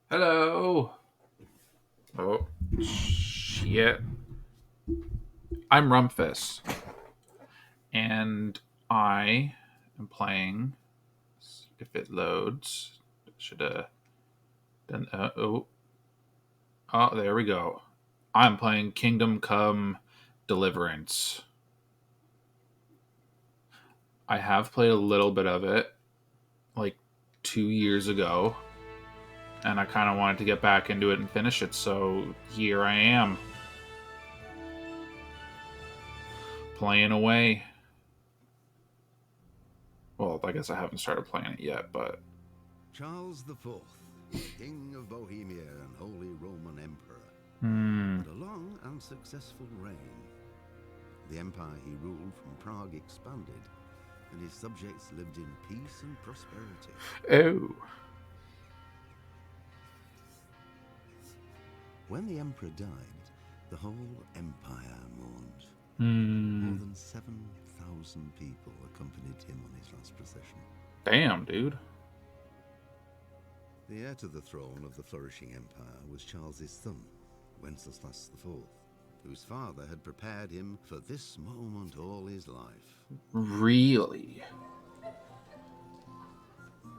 Hello. Oh, shit. I'm Rumfus, and I am playing. If it loads, should have done. There we go. I'm playing Kingdom Come Deliverance. I have played a little bit of it, like 2 years ago, and I kind of wanted to get back into it and finish it. So here I am, playing away. Well, I guess I haven't started playing it yet, but Charles IV, King of Bohemia and Holy Roman Emperor, hmm. had a long and successful reign. The empire he ruled from Prague expanded, and his subjects lived in peace and prosperity. Oh. When the emperor died, the whole empire mourned. Hmm. More than 7,000 people accompanied him on his last procession. Damn, dude. The heir to the throne of the flourishing empire was Charles's son, Wenceslas IV, whose father had prepared him for this moment all his life. Really?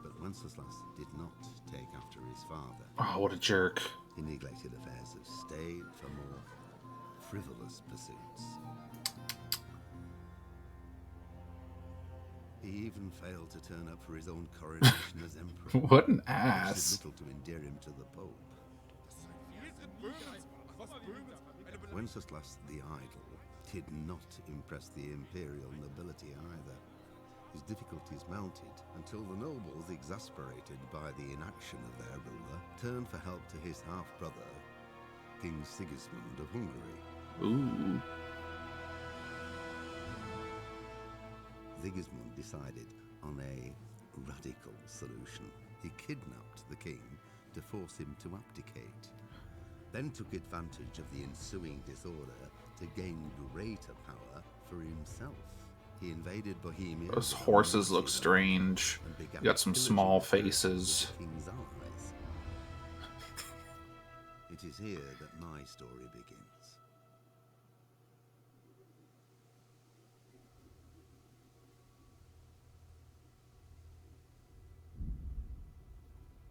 But Wenceslas did not take after his father. Oh, what a jerk. He neglected affairs of state for more frivolous pursuits. He even failed to turn up for his own coronation as emperor. What an Which did ass. little to endear him to the Pope. Wenceslas the Idle did not impress the imperial nobility either. His difficulties mounted until the nobles, exasperated by the inaction of their ruler, turned for help to his half-brother, King Sigismund of Hungary. Ooh. Sigismund decided on a radical solution. He kidnapped the king to force him to abdicate, then took advantage of the ensuing disorder to gain greater power for himself. He invaded Bohemia. Those horses look strange. You got some small faces. The king's allies. It is here that my story begins.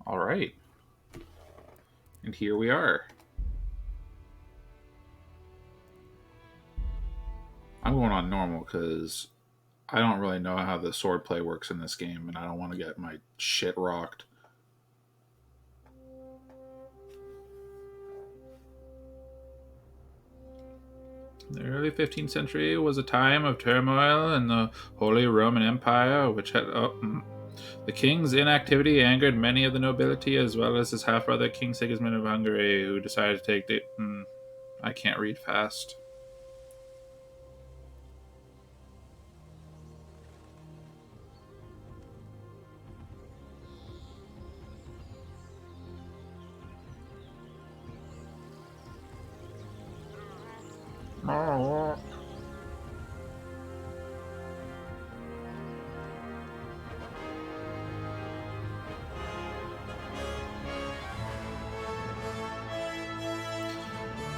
All right. And here we are. I'm going on normal because I don't really know how the swordplay works in this game, and I don't want to get my shit rocked. The early 15th century was a time of turmoil in the Holy Roman Empire, which had. The king's inactivity angered many of the nobility, as well as his half brother, King Sigismund of Hungary, who decided to take the. I can't read fast.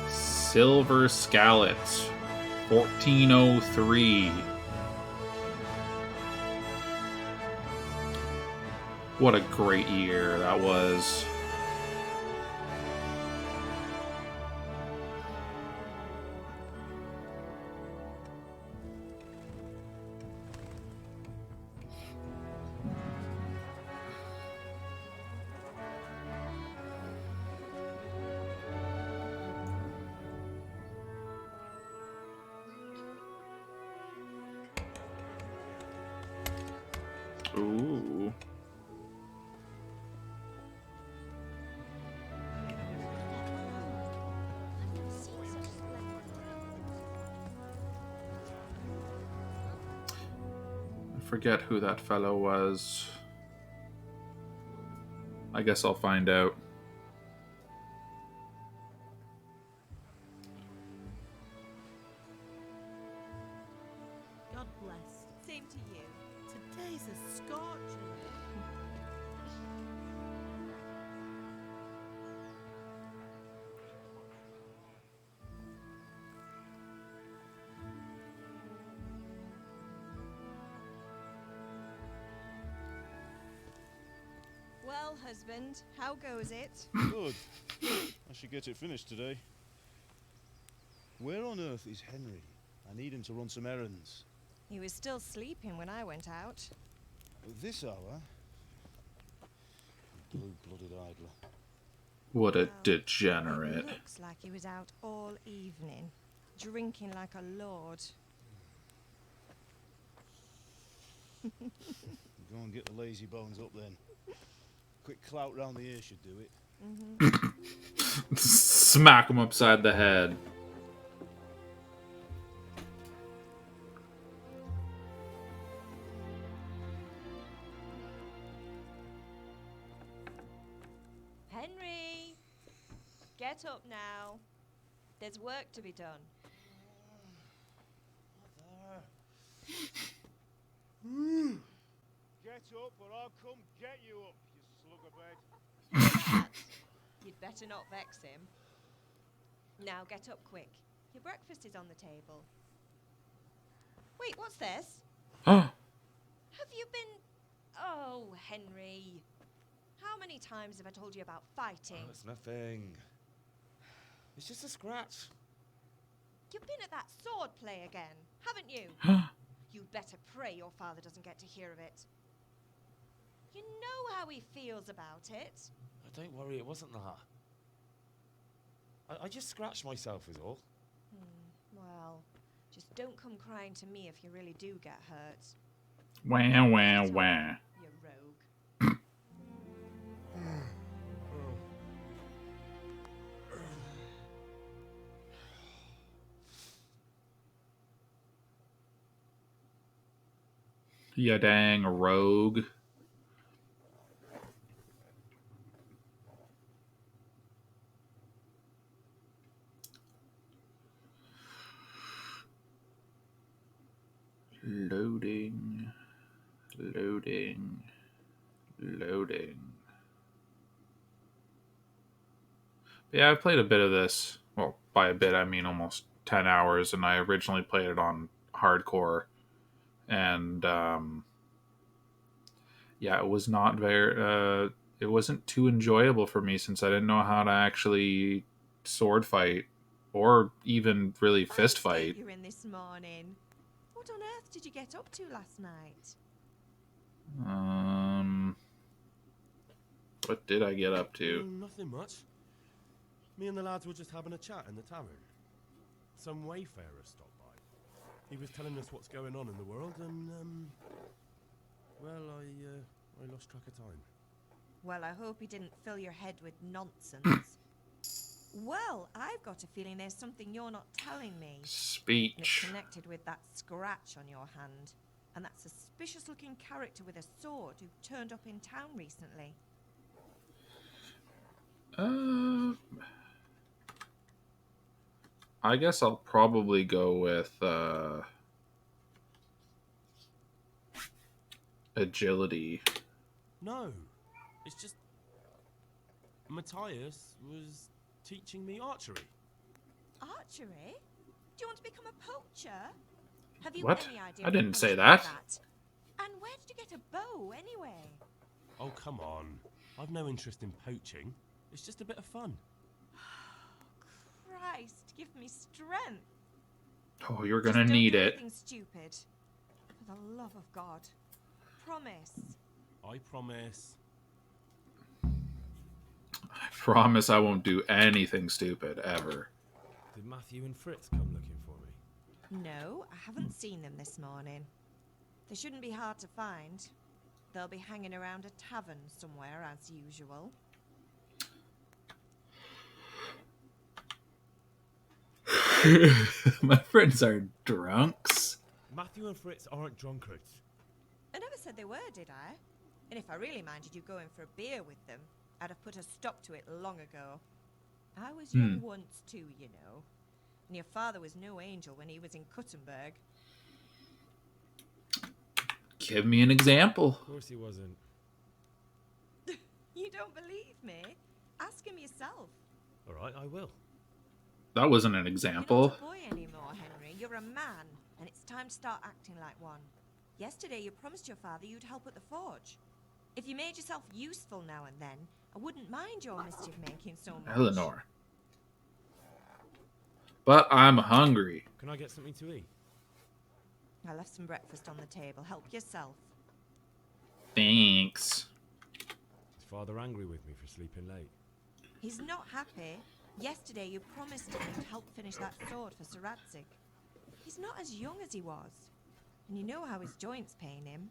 Silver Skalitz, 1403. What a great year that was. Ooh. I forget who that fellow was. I guess I'll find out. God bless. Same to you. Today's a scorcher. husband. How goes it? Good. I should get it finished today. Where on earth is Henry? I need him to run some errands. He was still sleeping when I went out. At this hour? Blue-blooded idler. What a Well, degenerate. It looks like he was out all evening, drinking like a lord. Go and get the lazy bones up then. Quick clout round the ear should do it. Smack him upside the head. Henry! Get up now. There's work to be done. Get up or I'll come get you up, you slug of bed. That, you'd better not vex him. Now get up quick. Your breakfast is on the table. Wait, what's this? Oh, Have you been... Oh, Henry. How many times have I told you about fighting? Oh, it's nothing. It's just a scratch. You've been at that sword play again, haven't you? You'd better pray your father doesn't get to hear of it. You know how he feels about it. Oh, don't worry, it wasn't that. I just scratched myself is all. Well, just don't come crying to me if you really do get hurt. wah, wah, wah. You rogue. You dang rogue. Loading. Loading. Loading. Yeah, I've played a bit of this. Well, by a bit, I mean almost 10 hours, and I originally played it on hardcore. And, yeah, it was not very, it wasn't too enjoyable for me since I didn't know how to actually sword fight or even really fist fight. You're in this morning. What on earth did you get up to last night? What did I get up to? Nothing much. Me and the lads were just having a chat in the tavern. Some wayfarer stopped by. He was telling us what's going on in the world, and well, I lost track of time. Well, I hope he didn't fill your head with nonsense. Well, I've got a feeling there's something you're not telling me. And it's Speech. connected with that scratch on your hand. And that suspicious-looking character with a sword who turned up in town recently. I guess I'll probably go with agility. No, it's just Matthias was teaching me archery. Archery? Do you want to become a poacher? Have you What? any idea I what didn't comes say with that. And where did you get a bow, anyway? Oh, come on. I've no interest in poaching. It's just a bit of fun. Christ, give me strength. Oh, you're Just gonna don't need do it. anything stupid. For the love of God. Promise. I promise. I promise I won't do anything stupid ever. Did Matthew and Fritz come looking for me? No, I haven't seen them this morning. They shouldn't be hard to find. They'll be hanging around a tavern somewhere, as usual. My friends are drunks. Matthew and Fritz aren't drunkards. I never said they were, did I? And if I really minded you going for a beer with them, I'd have put a stop to it long ago. I was young once too, you know. And your father was no angel when he was in Kuttenberg. Give me an example. Of course he wasn't. You don't believe me? Ask him yourself. All right, I will. That wasn't an You're example. not a boy anymore, Henry. You're a man, and it's time to start acting like one. Yesterday you promised your father you'd help at the forge. If you made yourself useful now and then, I wouldn't mind your mischief making so much. Eleanor. But I'm hungry. Can I get something to eat? I left some breakfast on the table. Help yourself. Thanks. Is Father angry with me for sleeping late? He's not happy. Yesterday you promised him you'd help finish that sword for Sir Radzig. He's not as young as he was. And you know how his joints pain him.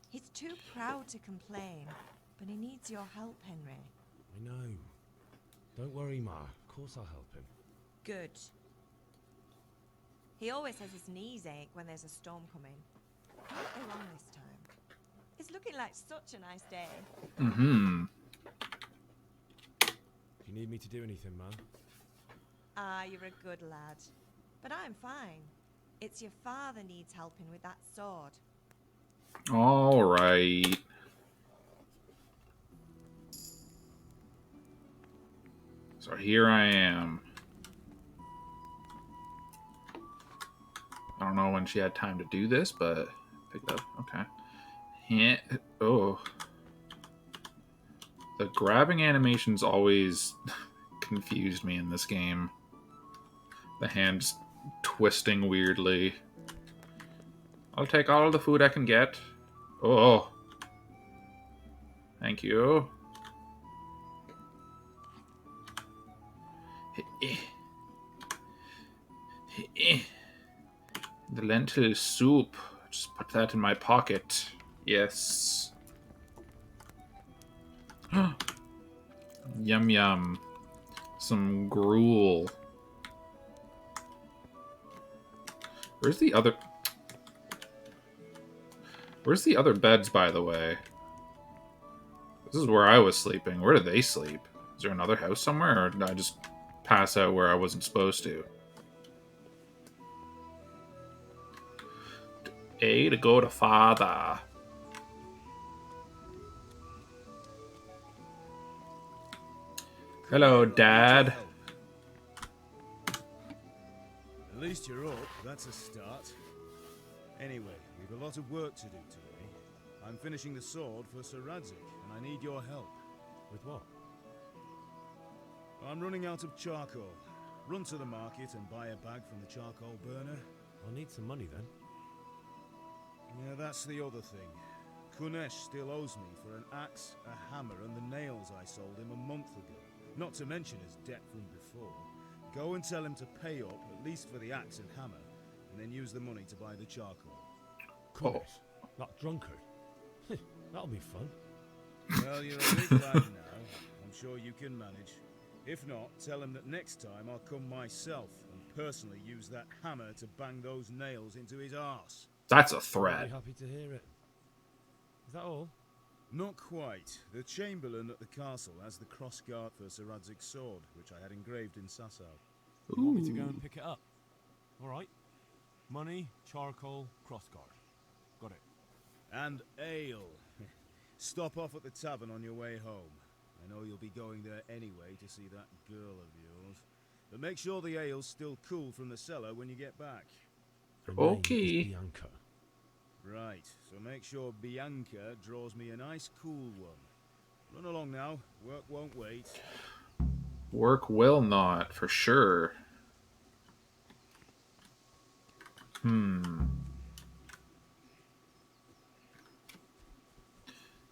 He's too proud to complain. But he needs your help, Henry. I know. Don't worry, Ma. Of course I'll help him. Good. He always has his knees ache when there's a storm coming. Not wrong this time. It's looking like such a nice day. Mm-hmm. Do you need me to do anything, Ma? Ah, you're a good lad. But I'm fine. It's your father needs helping with that sword. All right. So here I am. I don't know when she had time to do this, but pick it up. Okay. Yeah. Oh. The grabbing animations always confused me in this game. The hands twisting weirdly. I'll take all the food I can get. Oh. Thank you. The lentil soup. Just put that in my pocket. Yes. Yum yum. Some gruel. Where's the other beds, by the way? This is where I was sleeping. Where did they sleep? Is there another house somewhere, or did I just pass out where I wasn't supposed to? A to go to father. Hello, Dad. At least you're up, that's a start. Anyway, we've a lot of work to do today. I'm finishing the sword for Sir Radzig, and I need your help. With what? I'm running out of charcoal. Run to the market and buy a bag from the charcoal burner. I'll need some money then. Yeah, that's the other thing. Kunesh still owes me for an axe, a hammer, and the nails I sold him a month ago. Not to mention his debt from before. Go and tell him to pay up, at least for the axe and hammer, and then use the money to buy the charcoal. Cool. That drunkard. That'll be fun. Well, you're a big lad now. I'm sure you can manage. If not, tell him that next time I'll come myself and personally use that hammer to bang those nails into his arse. That's a I'll threat. be happy to hear it. Is that all? Not quite. The Chamberlain at the castle has the crossguard for Sir Radzig's sword, which I had engraved in Sasau. You want me to go and pick it up? All right. Money, charcoal, crossguard. Got it. And ale. Stop off at the tavern on your way home. I know you'll be going there anyway to see that girl of yours. But make sure the ale's still cool from the cellar when you get back. Her name is Okay. Bianca. Right, so make sure Bianca draws me a nice cool one. Run along now. Work won't wait. Work will not, for sure.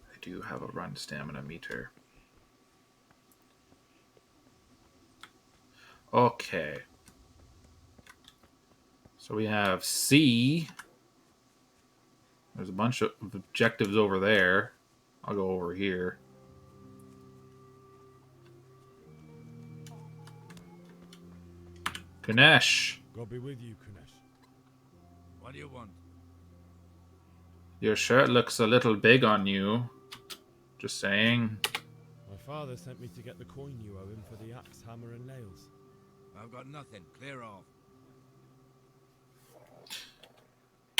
I do have a run stamina meter. Okay. So we have C. There's a bunch of objectives over there. I'll go over here. Ganesh, God be with you, Kunesh. What do you want? your shirt looks a little big on you. Just saying. My father sent me to get the coin you owe him for the axe, hammer, and nails. I've got nothing. Clear off.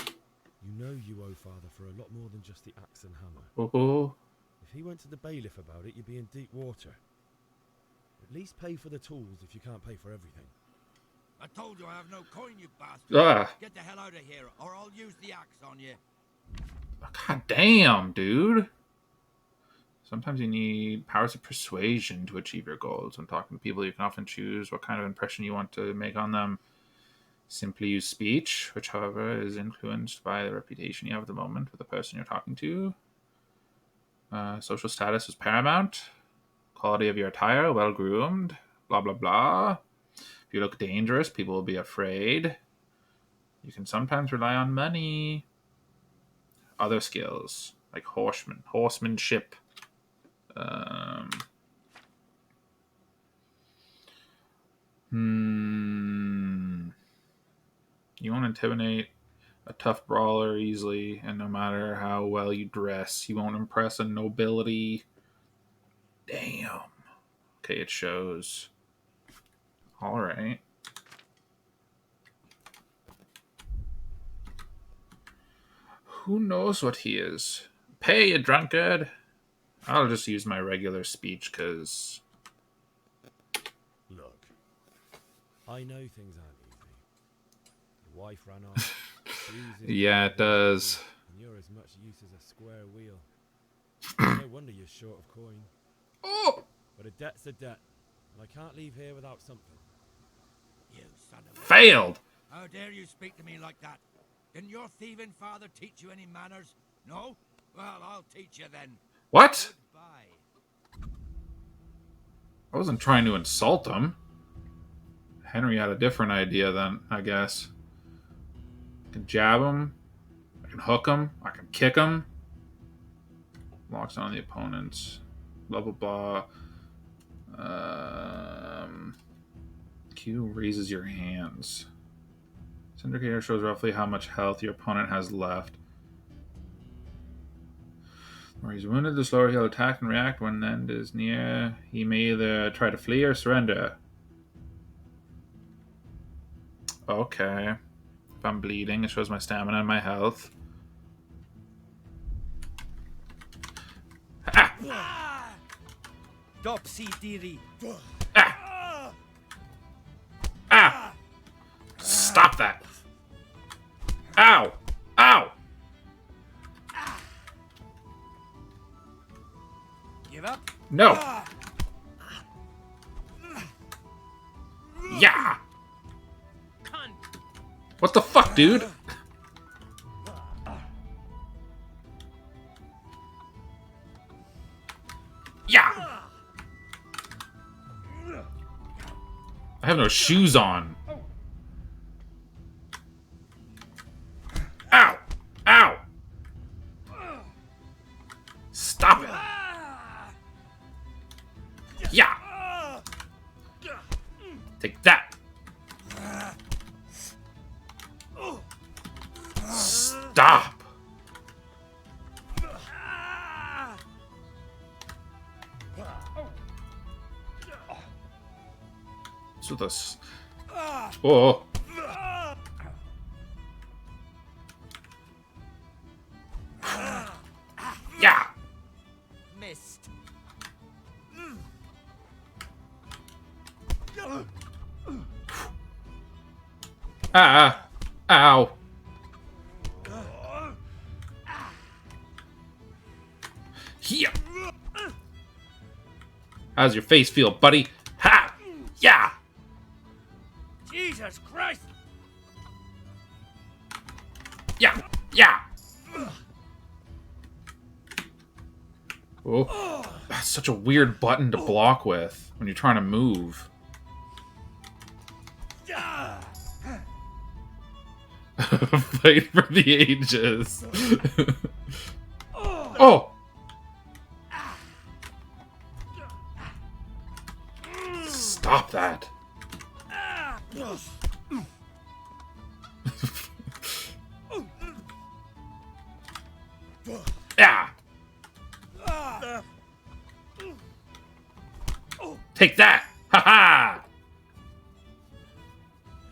You know you owe father for a lot more than just the axe and hammer. Oh, If he went to the bailiff about it, you'd be in deep water. At least pay for the tools if you can't pay for everything. I told you I have no coin, you bastard. ah, Get the hell out of here, or I'll use the axe on you. god damn, dude. Sometimes you need powers of persuasion to achieve your goals. When talking to people, you can often choose what kind of impression you want to make on them. Simply use speech, which, however, is influenced by the reputation you have at the moment with the person you're talking to. Social status is paramount. Quality of your attire, well groomed. Blah, blah, blah. If you look dangerous, people will be afraid. You can sometimes rely on money. Other skills, like horsemanship. You won't intimidate a tough brawler easily, and no matter how well you dress, you won't impress a nobility. Damn. Okay, it shows. Alright. Who knows what he is? Pay, you drunkard! I'll just use my regular speech, because... Look, I know things aren't easy. Your wife ran off. Yeah, it does. And you're as much use as a square wheel. No wonder you're short of coin. Oh! But a debt's a debt, and I can't leave here without something. You son of a... Failed! How dare you speak to me like that? Didn't your thieving father teach you any manners? No? Well, I'll teach you then. What? Goodbye. I wasn't trying to insult him. Henry had a different idea then, I guess. I can jab him. I can hook him. I can kick him. Locks on the opponents. Blah, blah, blah. Q raises your hands. This indicator shows roughly how much health your opponent has left. Where he's wounded, the slower he'll attack and react. When the end is near, he may either try to flee or surrender. Okay. If I'm bleeding, it shows my stamina and my health. Ah! Dopsy-deary. Ah! Ah! Stop that! Ow! Ow! Give up? No! Yeah! What the fuck, dude? Yeah! I have no shoes on. Ow! Ow! Stop it! Yeah! Take that! Stop! What's with us? Oh! Yeah! Missed. Ah! Ow! Yeah! How's your face feel, buddy? Ha! Yeah! Jesus Christ! Yeah! Yeah! Oh, that's such a weird button to block with when you're trying to move. Fight for the ages. Oh! Stop that. Yeah! Take that! Ha ha!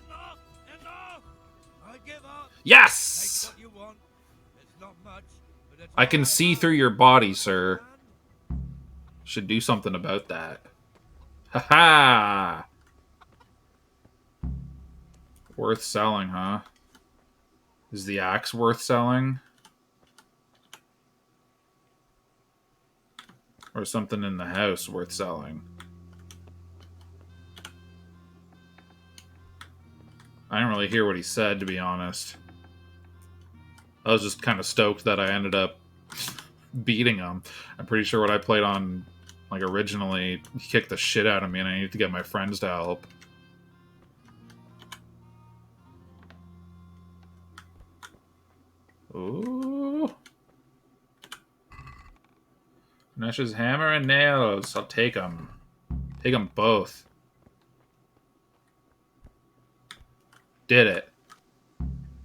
Enough! Enough! I give up. Yes! Take what you want. It's not much, but it's I can all see have. through your body, sir. Should do something about that. Ha ha! Worth selling, huh? Is the axe worth selling? Or something in the house worth selling. I didn't really hear what he said, to be honest. I was just kind of stoked that I ended up beating him. I'm pretty sure what I played on, like, originally, he kicked the shit out of me and I needed to get my friends to help. Ooh. Nesh's hammer and nails. I'll take them. Take them both. Did it.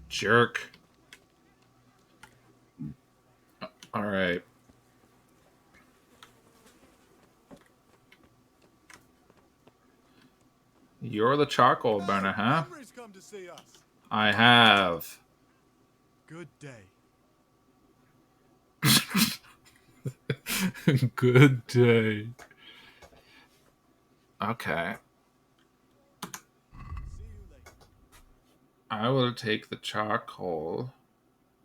Jerk. Alright. You're the charcoal burner, huh? Henry's come to see us. I have. Good day. Good day. Okay. See you later. I will take the charcoal.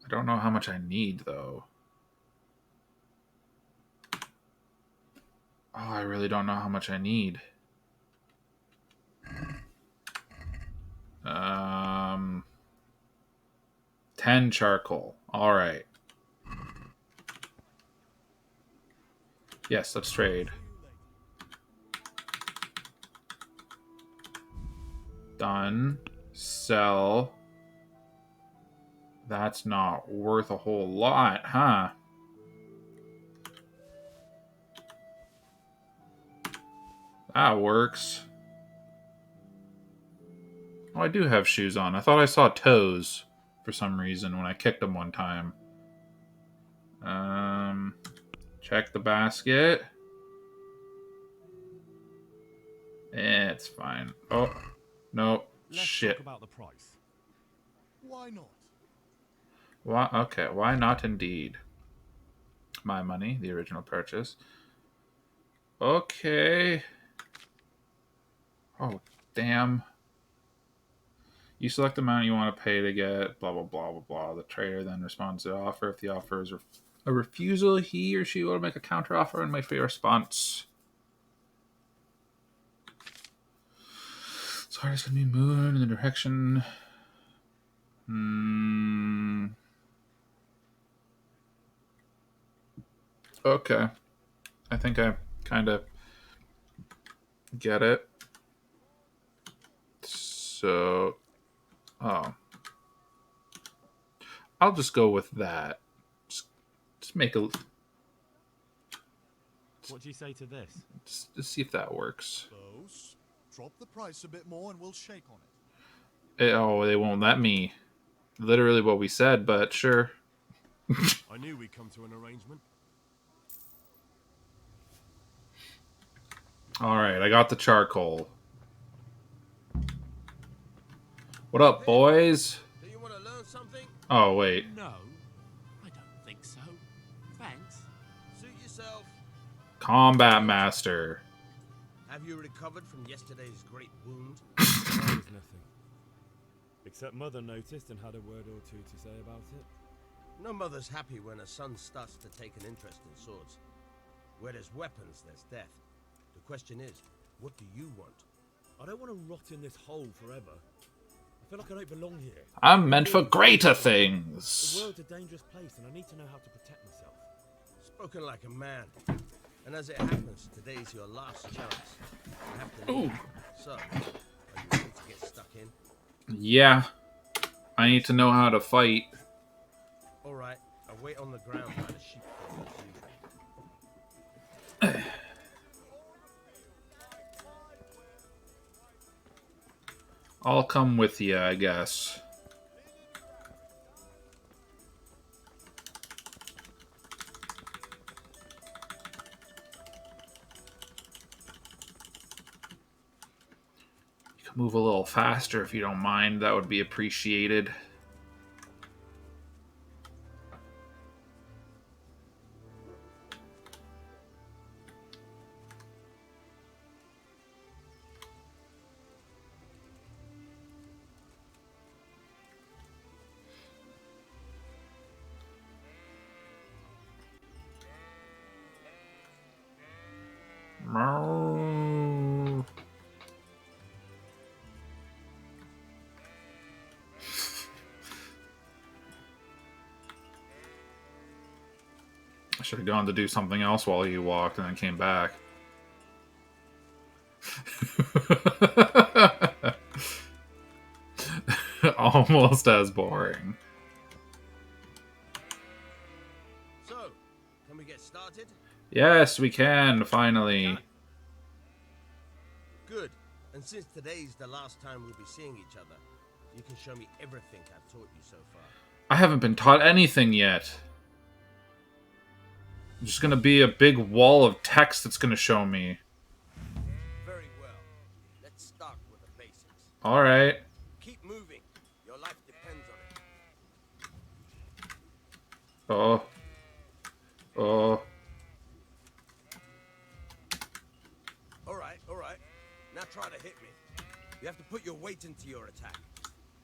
I don't know how much I need, though. Oh, I really don't know how much I need. 10 charcoal. All right. Yes, let's trade. Done. Sell. That's not worth a whole lot, huh? That works. Oh, I do have shoes on. I thought I saw toes for some reason when I kicked them one time. Check the basket. It's fine. Oh, no. Let's Shit. talk about the price. Why not? Why? Okay, why not indeed? My money, the original purchase. Okay. Oh, damn. You select the amount you want to pay to get blah, blah, blah, blah, blah. The trader then responds to the offer. If the offer is a refusal, he or she will make a counteroffer and wait for your response. So artist can be moved in the direction. Okay. I think I kind of get it. So, oh. I'll just go with that. Just make a... What do you say to this? Just see if that works. Close. Drop the price a bit more and we'll shake on it. Oh, they won't let me. Literally what we said, but sure. I knew we'd come to an arrangement. Alright, I got the charcoal. What up, boys? Do you want to learn something? Oh, wait. No, I don't think so. Thanks. Suit yourself. Combat Master. Have you recovered from yesterday's great wound? There was nothing. Except Mother noticed and had a word or two to say about it. No mother's happy when a son starts to take an interest in swords. Where there's weapons, there's death. The question is, what do you want? I don't want to rot in this hole forever. I feel like I don't belong here. I'm meant for greater The things. world's a dangerous place and I need to know how to protect myself. Spoken like a man. And as it happens, today's your last chance. You have to leave. So, are you ready to get stuck in? Yeah. I need to know how to fight. Alright, I'll wait on the ground by the sheepfold as usual. I'll come with you, I guess. You can move a little faster if you don't mind. That would be appreciated. Meow. I should have gone to do something else while he walked and then came back. Almost as boring. So, can we get started? Yes, we can, finally. Good. And since today's the last time we'll be seeing each other, you can show me everything I've taught you so far. I haven't been taught anything yet. There's just gonna be a big wall of text that's gonna show me. Very well. Let's start with the basics. Alright. Keep moving. Your life depends on it. Oh. Oh. Alright. Now try to hit me. You have to put your weight into your attack.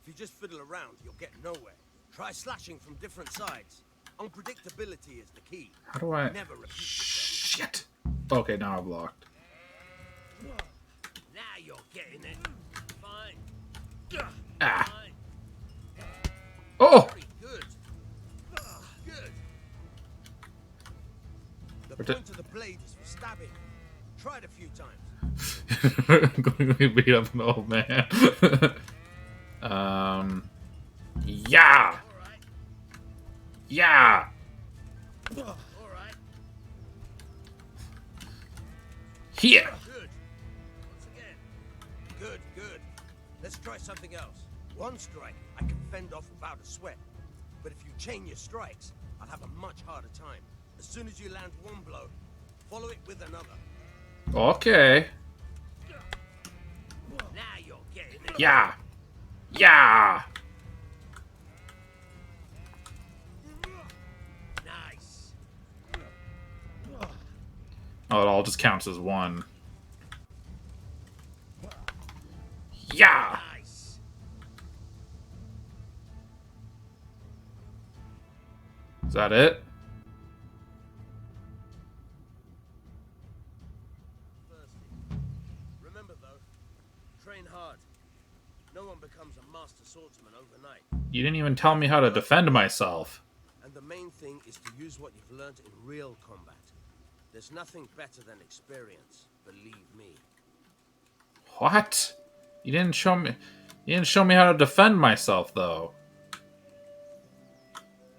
If you just fiddle around, you'll get nowhere. Try slashing from different sides. Unpredictability is the key. How do I... Never repeat yourself. Shit. Okay, now I'm blocked. Now you're getting it. Fine. Ah. Fine. Oh! Very good. Good. The What the- point of the blade is for stabbing. Try it a few times. Going to beat up an old man. Yeah! Alright. Yeah! Alright. Here! Good. Once again. Good. Let's try something else. One strike, I can fend off without a sweat. But if you chain your strikes, I'll have a much harder time. As soon as you land one blow, follow it with another. Okay. Now you're getting it. Yeah! Yeah! Nice. Oh, it all just counts as one. Yeah! Nice. Is that it? Remember though, train hard. No one becomes a master swordsman overnight. You didn't even tell me how to defend myself. And the main thing is to use what you've learned in real combat. There's nothing better than experience, believe me. What? You didn't show me how to defend myself, though.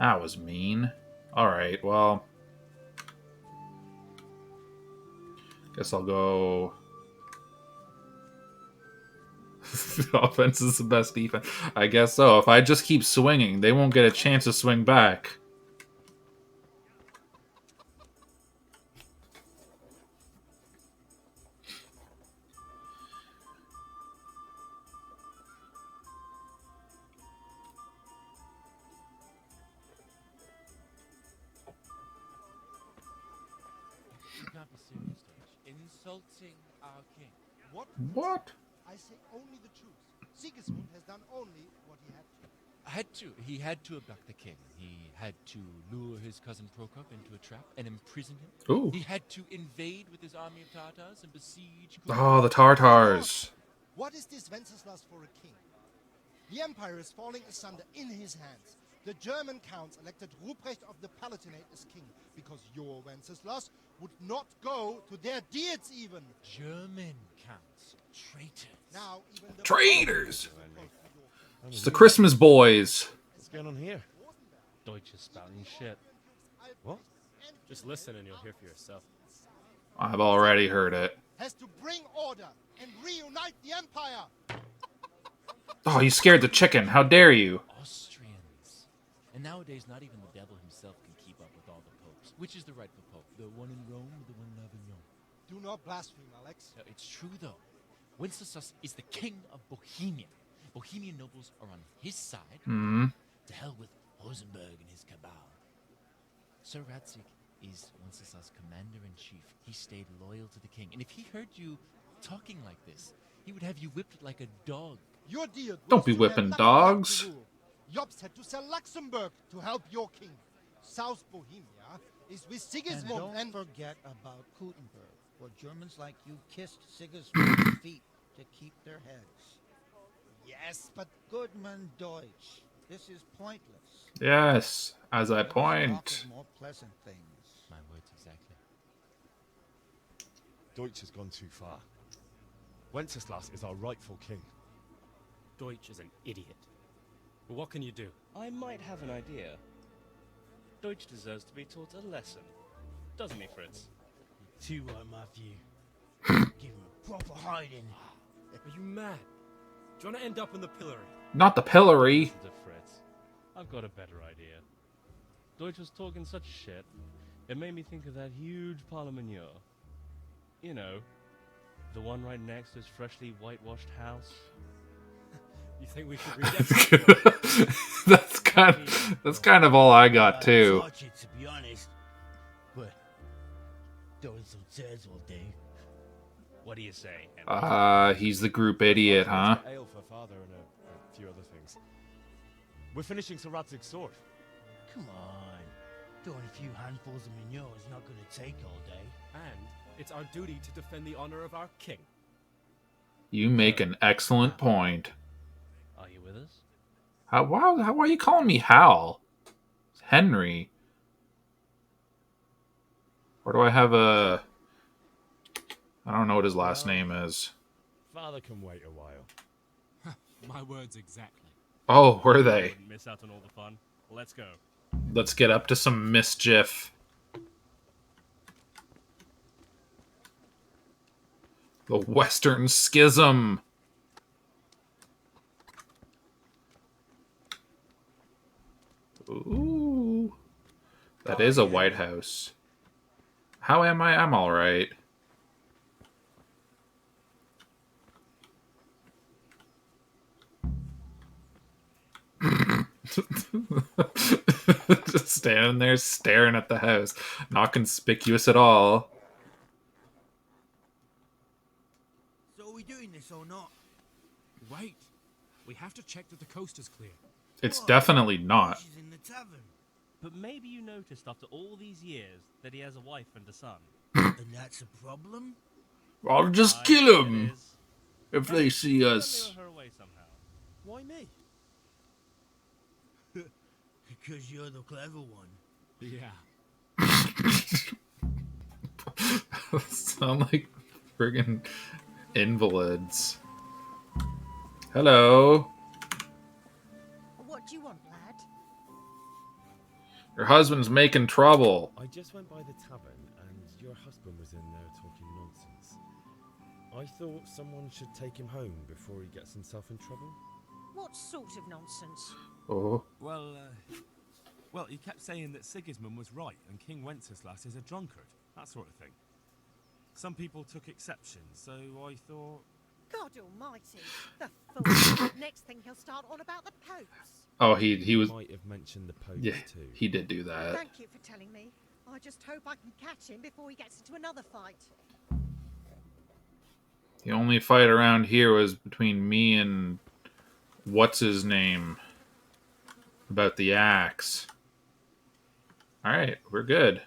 That was mean. Alright, well. Guess I'll go... Offense is the best defense. I guess so. If I just keep swinging, they won't get a chance to swing back. You can't be serious, Dutch. Insulting our king. What? I say only the truth. Sigismund has done only what he had to. He had to abduct the king. He had to lure his cousin Prokop into a trap and imprison him. Ooh. He had to invade with his army of Tartars and besiege... Oh, the Tartars. What is this Wenceslas for a king? The empire is falling asunder in his hands. The German counts elected Ruprecht of the Palatinate as king because your Wenceslas would not go to their deeds even. German counts. Traitors. Now even the Traitors! It's the Christmas boys. What's going on here? Deutsch is spouting shit. What? Just listen and you'll hear for yourself. I've already heard it. has to bring order and reunite the empire. Oh, you scared the chicken. How dare you? Austrians. And nowadays, not even the devil himself can keep up with all the popes. Which is the rightful pope? The one in Rome or the one in Avignon? Do not blaspheme, Alex. No, it's true, though. Wenceslas is the king of Bohemia. Bohemian nobles are on his side. Hmm. To hell with Rosenberg and his cabal. Sir Radzig is Wenceslas' commander-in-chief. He stayed loyal to the king. And if he heard you talking like this, he would have you whipped like a dog. Your deal Don't be whipping dogs. Jobst had to sell Luxembourg to help your king. South Bohemia is with Sigismund and don't forget about Gutenberg. Or Germans like you kissed Sigismund's feet to keep their heads. Yes, but Goodman Deutsch, this is pointless. Yes, as I Let us talk point. of more pleasant things. My words exactly. Deutsch has gone too far. Wenceslas is our rightful king. Deutsch is an idiot. But what can you do? I might have an idea. Deutsch deserves to be taught a lesson. Doesn't he, Fritz? Too right, Matthew. Give him a proper hiding. Are you mad? Do you want to end up in the pillory? Not the pillory. Listen to Fritz. I've got a better idea. Deutsch was talking such shit, it made me think of that huge parliament. You know, the one right next to his freshly whitewashed house. You think we should read that? That's kind of all I got too. Touch it, to be honest. But throwing some tears will do. What do you say, Henry? He's the group idiot, huh? Ale for father and a few other things. We're finishing Sir Radzig's sword. Come on. Throwing a few handfuls of manure is not going to take all day. And it's our duty to defend the honor of our king. You make an excellent point. Are you with us? Why are you calling me Hal? Henry. Or do I have a... I don't know what his last name is. Father can wait a while. My words exactly. Oh, were they? Miss out on all the fun. Let's go. Let's get up to some mischief. The Western Schism. Ooh. That is a White House. How am I? I'm alright. Just standing there staring at the house. Not conspicuous at all. So are we doing this or not? Wait. We have to check that the coast is clear. It's definitely not. She's in the tavern. But maybe you noticed after all these years that he has a wife and a son. And that's a problem? I'll just kill them if they see us. Lure her away somehow. Why me? Because you're the clever one. Yeah. Sound like friggin' invalids. Hello. What do you want, lad? Your husband's making trouble. I just went by the tavern and your husband was in there talking nonsense. I thought someone should take him home before he gets himself in trouble. What sort of nonsense? Oh. Well, he kept saying that Sigismund was right and King Wenceslas is a drunkard. That sort of thing. Some people took exception, so I thought... God almighty, the fool. Next thing he'll start on about the popes. Oh, he was... Might have mentioned the Pope too. He did do that. Thank you for telling me. I just hope I can catch him before he gets into another fight. The only fight around here was between me and... What's his name? About the axe. Alright, we're good.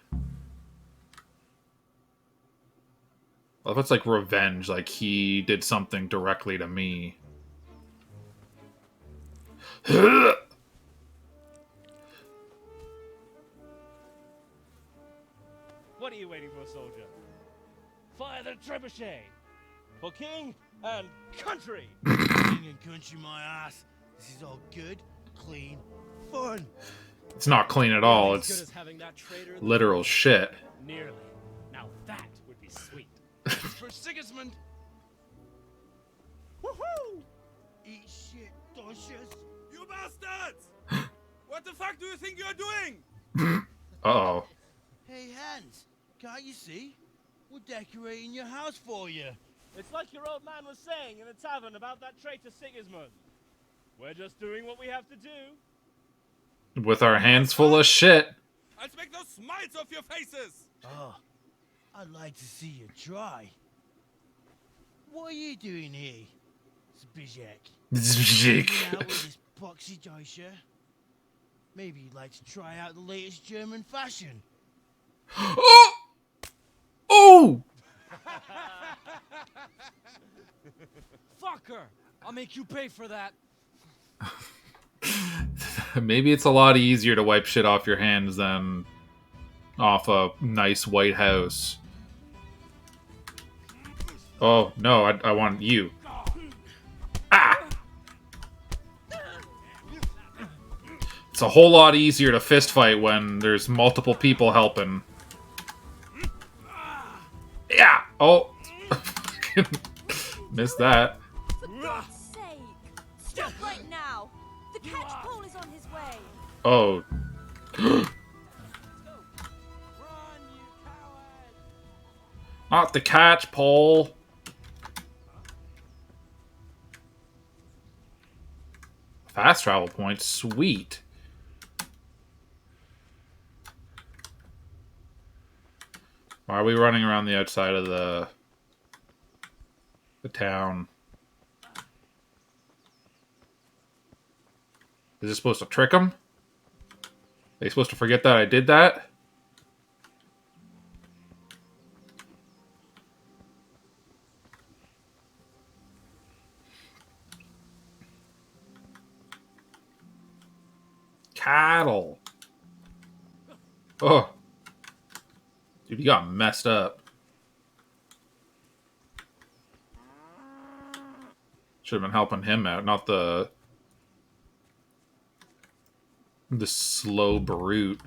Well, if it's like revenge, like he did something directly to me. What are you waiting for, soldier? Fire the trebuchet! For king and country! King and country, my ass. This is all good, clean, fun. It's not clean at all. It's literal shit. Nearly. Now that would be sweet. For Sigismund. Woohoo! Eat shit, Docious. You bastards! What the fuck do you think you're doing? Uh-oh. Hey, Hans, can't you see? We're decorating your house for you. It's like your old man was saying in the tavern about that traitor Sigismund. We're just doing what we have to do. With our hands full of shit. I'll make those smiles off your faces! Oh, I'd like to see you try. What are you doing here, Zbizek? Zbizek. Out with this boxy Deutscher? Maybe you'd like to try out the latest German fashion. Oh! Fuck her! I'll make you pay for that. Maybe it's a lot easier to wipe shit off your hands than off a nice white house. Oh, no, I want you. Ah! It's a whole lot easier to fist fight when there's multiple people helping. Yeah! Oh! Missed that. For God's sake! Stop right now! The catch pole is on his way! Oh. Not the catch pole. Fast travel point, sweet. Why are we running around the outside of the town? Is it supposed to trick them? Are they supposed to forget that I did that? Cattle. Oh. Dude, you got messed up. Should have been helping him out, not the slow brute.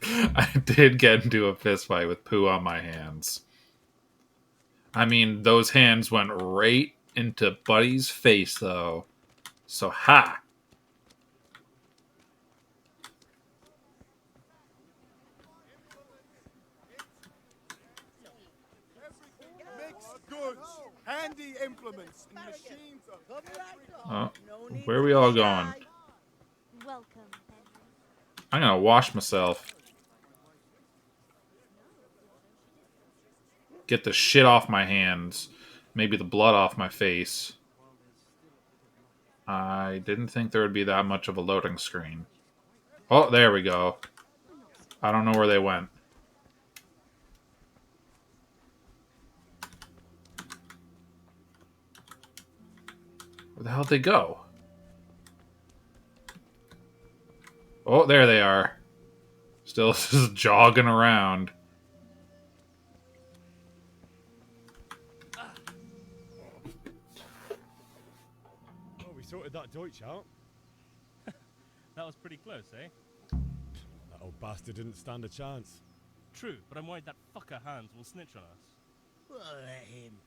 I did get into a fist fight with poo on my hands. I mean, those hands went right into Buddy's face, though. So, ha! Mixed goods, handy implements, and machines of Oh, where are we all going? Welcome, I'm gonna wash myself. Get the shit off my hands. Maybe the blood off my face. I didn't think there would be that much of a loading screen. Oh, there we go. I don't know where they went. Where the hell did they go? Oh, there they are. Still just jogging around. Oh, we sorted that Deutsch out. That was pretty close, eh? That old bastard didn't stand a chance. True, but I'm worried that fucker Hans will snitch on us. Well, let him.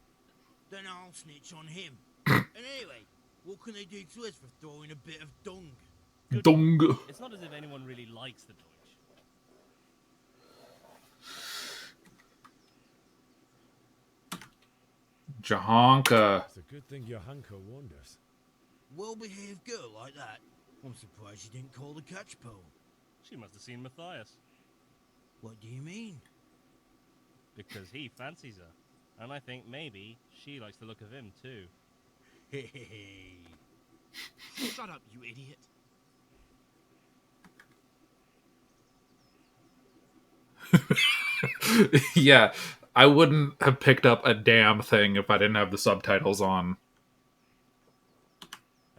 Then I'll snitch on him. And anyway, what can they do to us for throwing a bit of dung? Dung. It's not as if anyone really likes the Deutsch. Jahanka. It's a good thing Johanka warned us. Well-behaved girl like that. I'm surprised she didn't call the catch pole. She must have seen Matthias. What do you mean? Because he fancies her. And I think maybe she likes the look of him too. Hey. Shut up, you idiot. Yeah, I wouldn't have picked up a damn thing if I didn't have the subtitles on.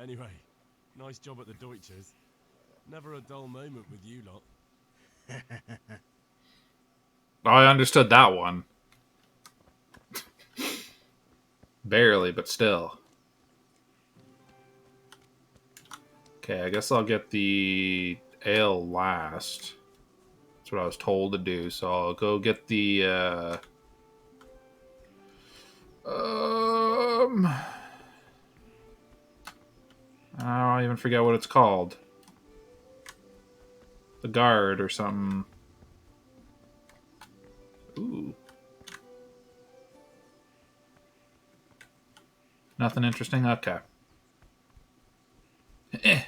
Anyway, nice job at the Deutsches. Never a dull moment with you lot. I understood that one. Barely, but still. Okay, I guess I'll get the ale last. That's what I was told to do, so I'll go get the, I don't even forget what it's called. The guard or something. Ooh. Nothing interesting? Okay. Eh.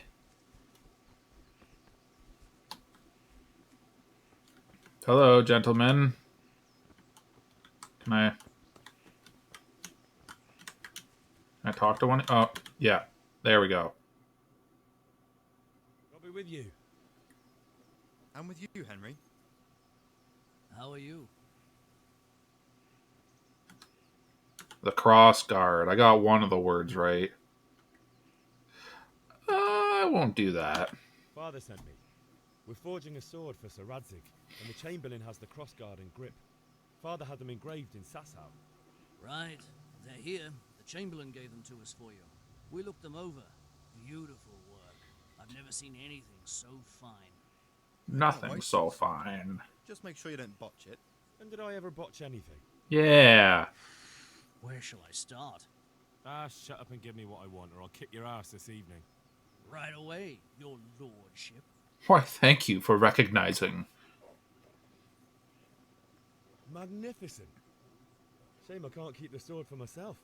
Hello, gentlemen. Can I talk to one? Oh, yeah. There we go. I'll be with you. I'm with you, Henry. How are you? The cross guard. I got one of the words right. I won't do that. Father sent me. We're forging a sword for Sir Radzig, and the Chamberlain has the crossguard and grip. Father had them engraved in Sasau. Right. They're here. The Chamberlain gave them to us for you. We looked them over. Beautiful work. I've never seen anything so fine. Nothing so fine. Just make sure you don't botch it. And did I ever botch anything? Yeah. Where shall I start? Ah, shut up and give me what I want, or I'll kick your ass this evening. Right away, your lordship. Why, thank you for recognizing. Magnificent. Shame I can't keep the sword for myself.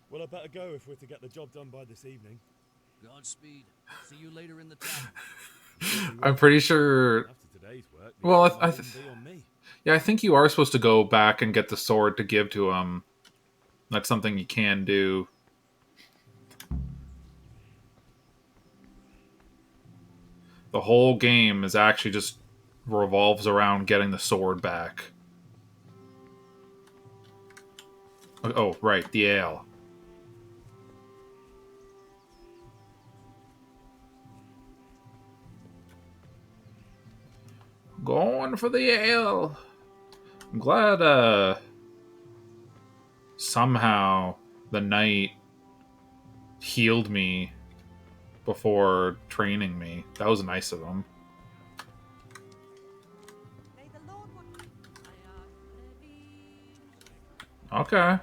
Well, I better go if we're to get the job done by this evening. Godspeed. See you later in the town. I'm pretty sure. After today's work, Well, wouldn't be on me. yeah, I think you are supposed to go back and get the sword to give to him. That's something you can do. The whole game is actually just revolves around getting the sword back. Oh, right, the ale. Going for the ale. I'm glad, somehow the knight healed me before training me. That was nice of him. Okay.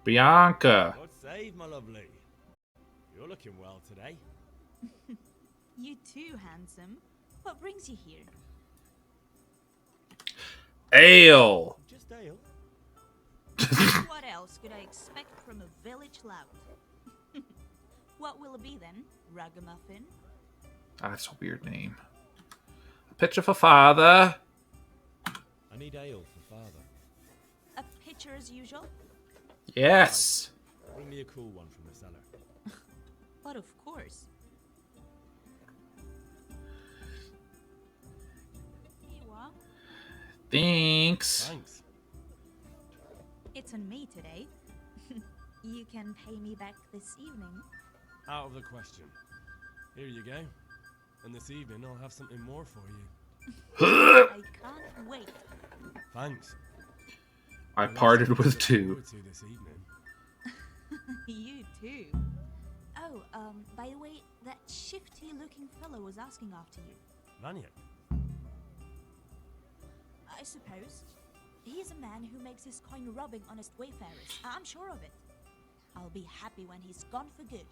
Bianca. God save, my lovely. You're looking well today. You too, handsome. What brings you here? Ale. Just ale. What else could I expect from a village lout? What will it be then? Ragamuffin? That's a weird name. A pitcher for father. I need ale for father. A pitcher as usual? Yes. Bring me a cool one from the cellar. But of course. Here you are. Thanks. Thanks. It's on me today. You can pay me back this evening. Out of the question. Here you go. And this evening I'll have something more for you. I can't wait. Thanks. I parted with two. To this evening. You too. Oh, by the way, that shifty-looking fellow was asking after you. Maniac. I suppose. He's a man who makes his coin robbing honest wayfarers. I'm sure of it. I'll be happy when he's gone for good.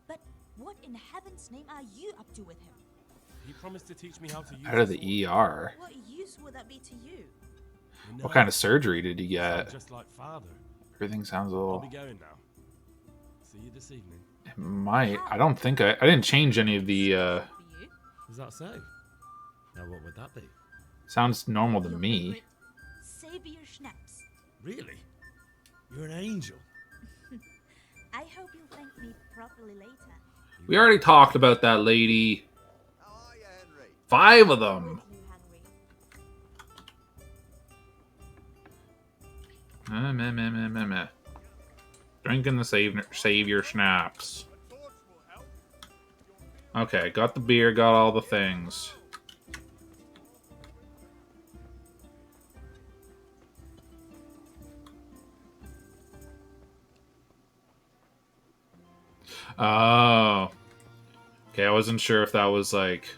But what in heaven's name are you up to with him? He promised to teach me how to use Out of the ER. What use would that be to you? What kind of surgery did you get? Just like father. Everything sounds a I'll little. be going now. See you this evening. It might. I don't think I didn't change any of the. Is that so? Now what would that be? Sounds normal to me. Save your schnapps. Really? You're an angel. I hope you'll thank me properly later. We already talked about that lady. 5 of them. Meh. Drinking the savior schnapps. Okay, got the beer, got all the things. Oh. Okay, I wasn't sure if that was like...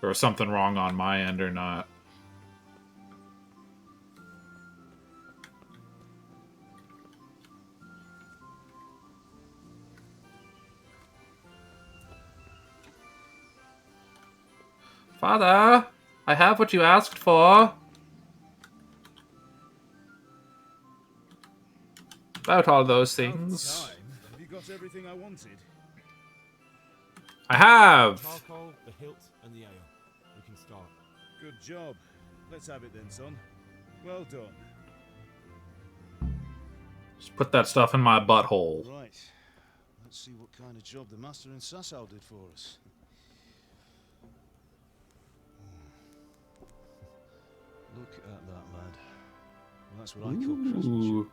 there was something wrong on my end or not. Father, I have what you asked for. About all those things. Have you got everything I wanted? I have. Charcoal, the hilt, and the ale. We can start. Good job. Let's have it then, son. Well done. Just put that stuff in my butthole. Right. Let's see what kind of job the master in Sasau did for us. Look at that, lad. Well, that's what I call craftsmanship. Ooh.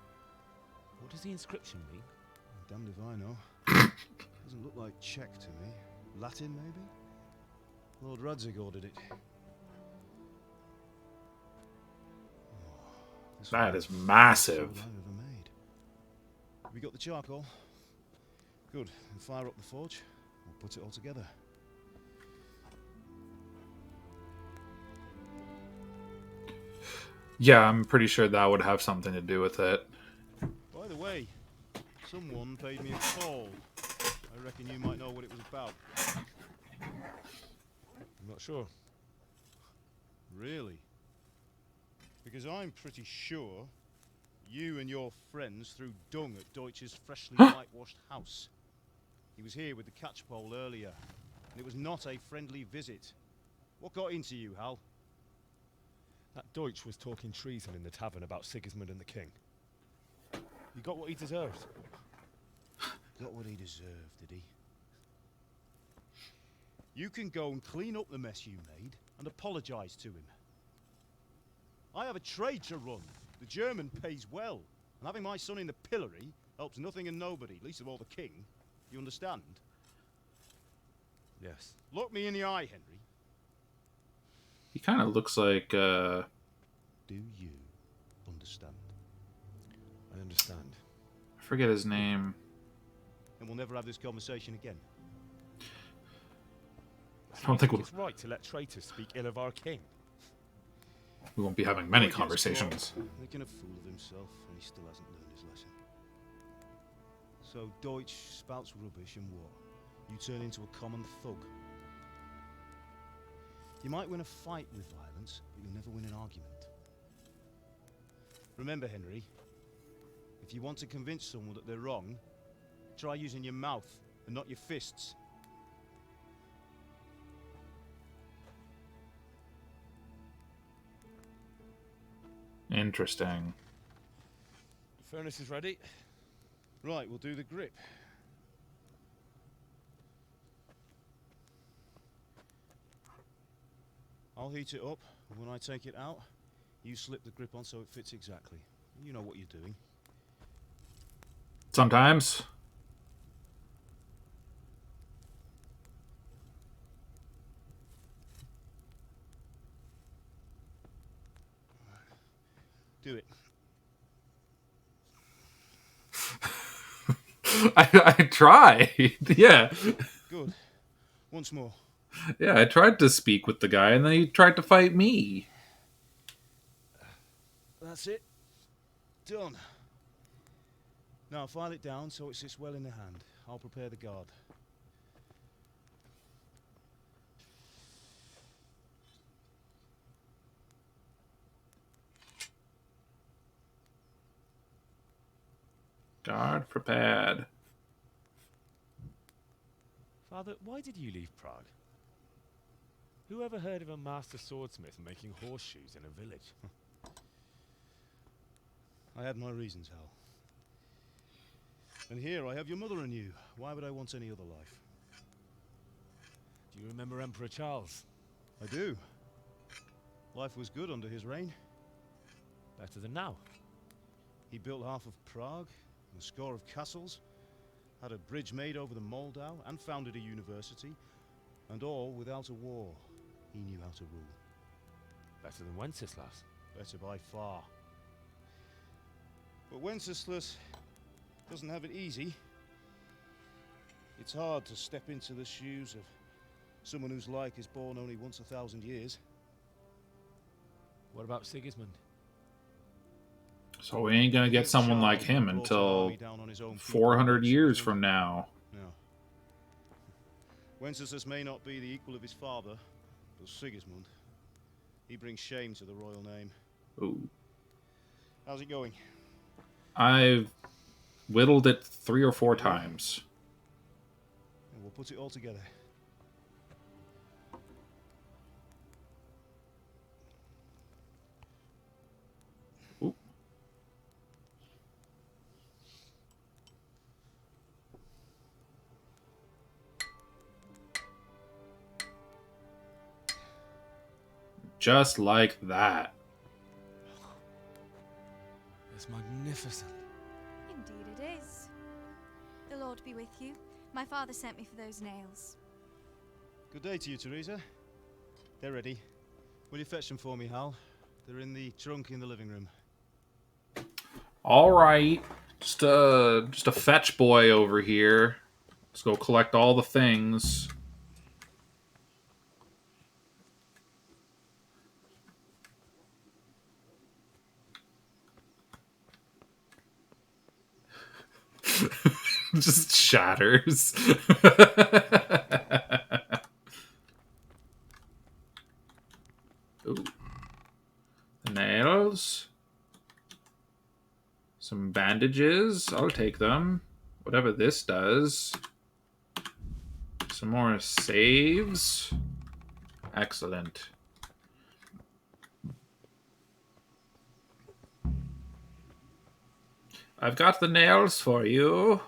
What does the inscription mean? Damned if I know. Doesn't look like Czech to me. Latin, maybe? Lord Radzig ordered it. That is massive. I've ever made. Have you got the charcoal? Good. Then fire up the forge. We'll put it all together. Yeah, I'm pretty sure that would have something to do with it. By the way, someone paid me a call. I reckon you might know what it was about. I'm not sure. Really? Because I'm pretty sure you and your friends threw dung at Deutsch's freshly whitewashed house. He was here with the catchpole earlier, and it was not a friendly visit. What got into you, Hal? That Deutsch was talking treason in the tavern about Sigismund and the king. He got what he deserved. Got what he deserved, did he? You can go and clean up the mess you made and apologize to him. I have a trade to run. The German pays well, and having my son in the pillory helps nothing and nobody, least of all the king. You understand? Yes. Look me in the eye, Henry. He kind of looks like, Do you understand? I understand. I forget his name. And we'll never have this conversation again. I don't think it's right to let traitors speak ill of our king. we won't be having many Boy gets conversations. caught, making a fool of himself, and he still hasn't learned his lesson. So Deutsch spouts rubbish, and what? You turn into a common thug. You might win a fight with violence, but you'll never win an argument. Remember, Henry, if you want to convince someone that they're wrong, try using your mouth and not your fists. Interesting. The furnace is ready. Right, we'll do the grip. I'll heat it up, and when I take it out, you slip the grip on so it fits exactly. You know what you're doing. Sometimes. Do it. I tried. Yeah. Good. Once more. Yeah, I tried to speak with the guy, and then he tried to fight me. That's it. Done. Now file it down so it sits well in the hand. I'll prepare the guard. Guard prepared. Father, why did you leave Prague? Who ever heard of a master swordsmith making horseshoes in a village? I had my reasons, Hal. And here I have your mother and you. Why would I want any other life? Do you remember Emperor Charles? I do. Life was good under his reign. Better than now. He built half of Prague, and a score of castles, had a bridge made over the Moldau, and founded a university, and all without a war. He knew how to rule. Better than Wenceslas. Better by far. But Wenceslas doesn't have it easy. It's hard to step into the shoes of someone whose like is born only once 1,000 years. What about Sigismund? So we ain't gonna get someone like him until 400 years from now. No. Wenceslas may not be the equal of his father, but Sigismund, he brings shame to the royal name. Ooh. How's it going? I've whittled it 3 or 4 times. And we'll put it all together. Ooh. Just like that. That's magnificent. Indeed it is. The Lord be with you. My father sent me for those nails. Good day to you, Teresa. They're ready. Will you fetch them for me, Hal? They're in the trunk in the living room. All right, just a fetch boy over here. Let's go collect all the things. Just shatters. Ooh. Nails. Some bandages. I'll take them. Whatever this does. Some more saves. Excellent. I've got the nails for you.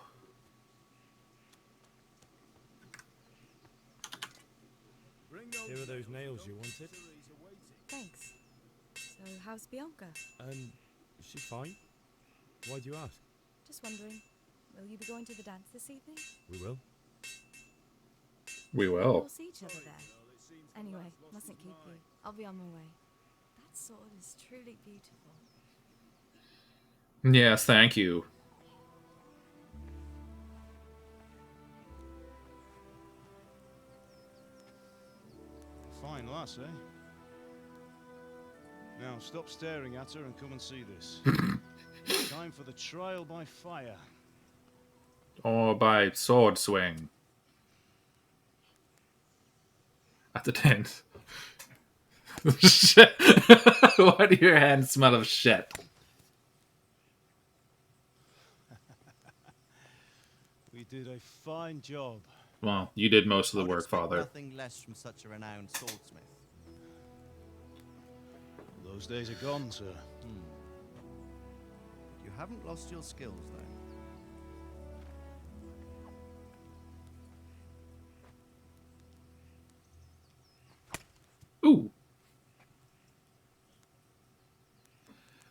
Here are those nails you wanted. Thanks. So, how's Bianca? Is she fine? Why do you ask? Just wondering, will you be going to the dance this evening? We will. We will. We'll see each other there. Anyway, mustn't keep you. I'll be on my way. That sword is truly beautiful. Yes, thank you. Fine lass, eh? Now stop staring at her and come and see this. Time for the trial by fire. Or by sword swing. At the tent. Shit. Why do your hands smell of shit? We did a fine job. Well, you did most of the I would work, expect Father. Nothing less from such a renowned swordsmith. Those days are gone, sir. You haven't lost your skills, though. Ooh.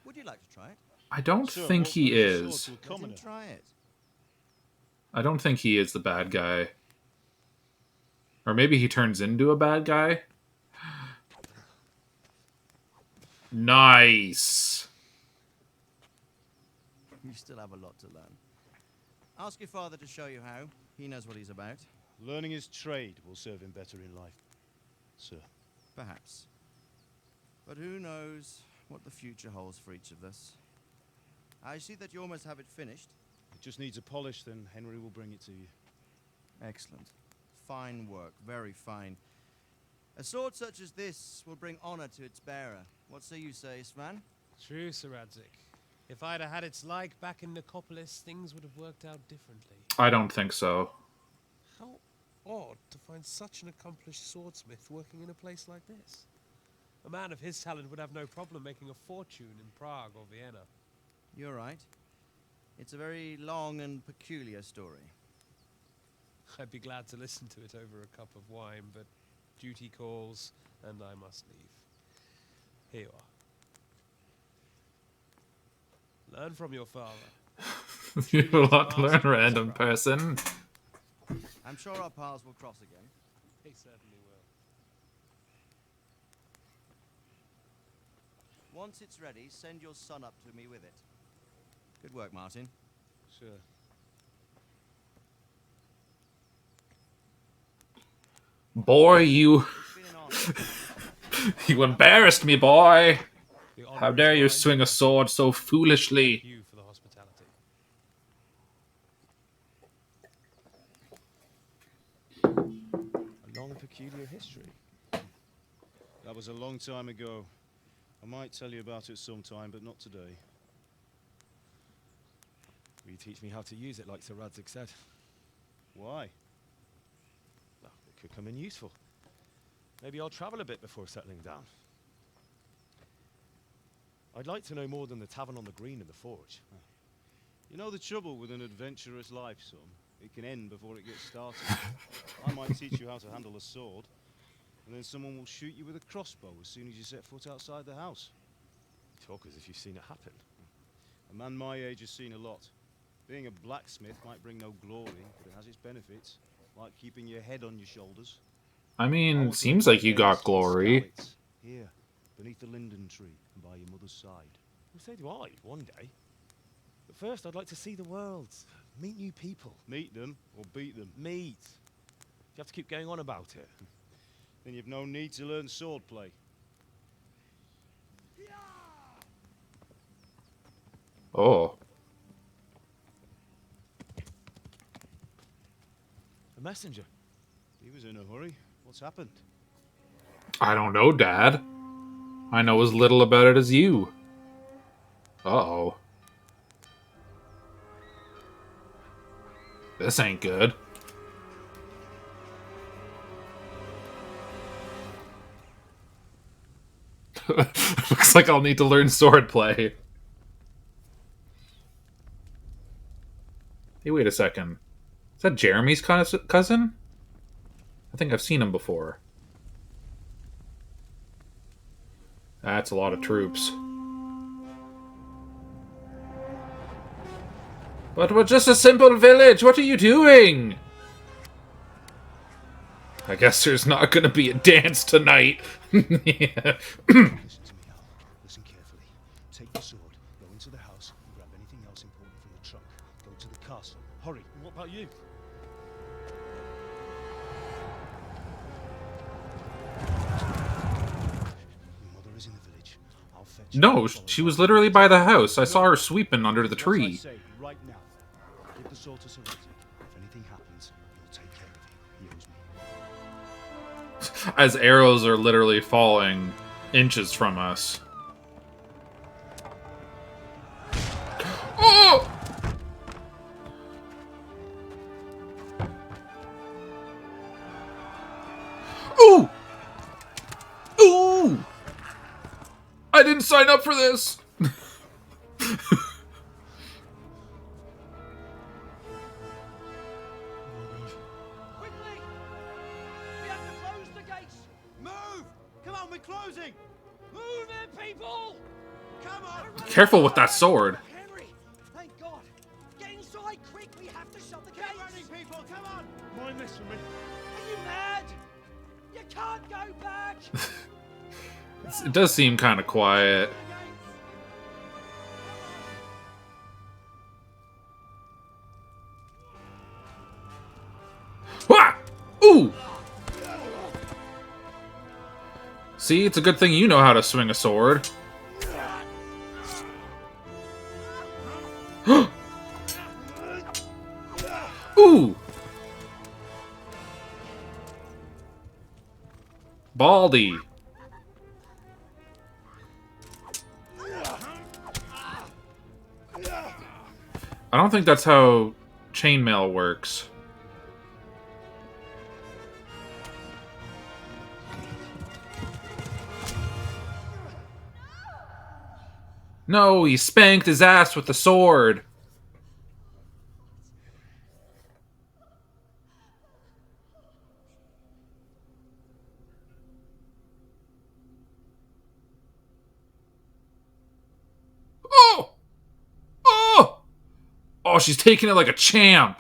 Would you like to try it? I don't think he is. Let him try it. I don't think he is the bad guy. Or maybe he turns into a bad guy. Nice. You still have a lot to learn. Ask your father to show you how. He knows what he's about. Learning his trade will serve him better in life, sir. Perhaps. But who knows what the future holds for each of us. I see that you almost have it finished. It just needs a polish, then Henry will bring it to you. Excellent. Fine work, very fine. A sword such as this will bring honor to its bearer. What say you, Svan? True, Sir Radzik. If I'd have had its like back in Nicopolis, things would have worked out differently. I don't think so. How odd to find such an accomplished swordsmith working in a place like this. A man of his talent would have no problem making a fortune in Prague or Vienna. You're right. It's a very long and peculiar story. I'd be glad to listen to it over a cup of wine, but duty calls, and I must leave. Here you are. Learn from your father. You will not learn, random person. I'm sure our paths will cross again. He certainly will. Once it's ready, send your son up to me with it. Good work, Martin. Sure. Boy, you... you embarrassed me, boy. How dare you swing a sword so foolishly? You for the hospitality. A long, peculiar history. That was a long time ago. I might tell you about it sometime, but not today. Will you teach me how to use it like Sir Radzik said? Why? Well, it could come in useful. Maybe I'll travel a bit before settling down. I'd like to know more than the tavern on the green and the forge. You know the trouble with an adventurous life, son? It can end before it gets started. I might teach you how to handle a sword, and then someone will shoot you with a crossbow as soon as you set foot outside the house. You talk as if you've seen it happen. A man my age has seen a lot. Being a blacksmith might bring no glory, but it has its benefits, like keeping your head on your shoulders. I mean, seems like you got glory. Skalitz, here, beneath the linden tree and by your mother's side. Well, so do I, one day. But first, I'd like to see the world. Meet new people. Meet them or beat them? Meet. You have to keep going on about it. Then you've no need to learn swordplay. Oh. A messenger. He was in a hurry. What's happened? I don't know, Dad. I know as little about it as you. Uh-oh. This ain't good. Looks like I'll need to learn swordplay. Hey, wait a second. Is that Jeremy's cousin? I think I've seen him before. That's a lot of troops. But we're just a simple village. What are you doing? I guess there's not going to be a dance tonight. Listen to me, Al. Listen carefully. Take the sword, go into the house, and grab anything else important from the trunk. Go to the castle. Hurry. What about you? Your mother is in the village. I'll fetch No, she was literally by the house. I saw her sweeping under the tree. What I say right now. Give the sword to Sir Radzig. If anything happens, he'll take care of you. He owes me. As arrows are literally falling inches from us. Oh! Ooh! Ooh! I didn't sign up for this! Closing! Move it, people! Come on! Careful with that sword. Henry! Thank God! Get inside quick! We have to shut the gates! Keep running, people! Come on! Mind this for me. Are you mad? You can't go back! It does seem kind of quiet. Wah! Ooh! See, it's a good thing you know how to swing a sword. Ooh! Baldy. I don't think that's how chainmail works. No, he spanked his ass with the sword. Oh! Oh! Oh, she's taking it like a champ.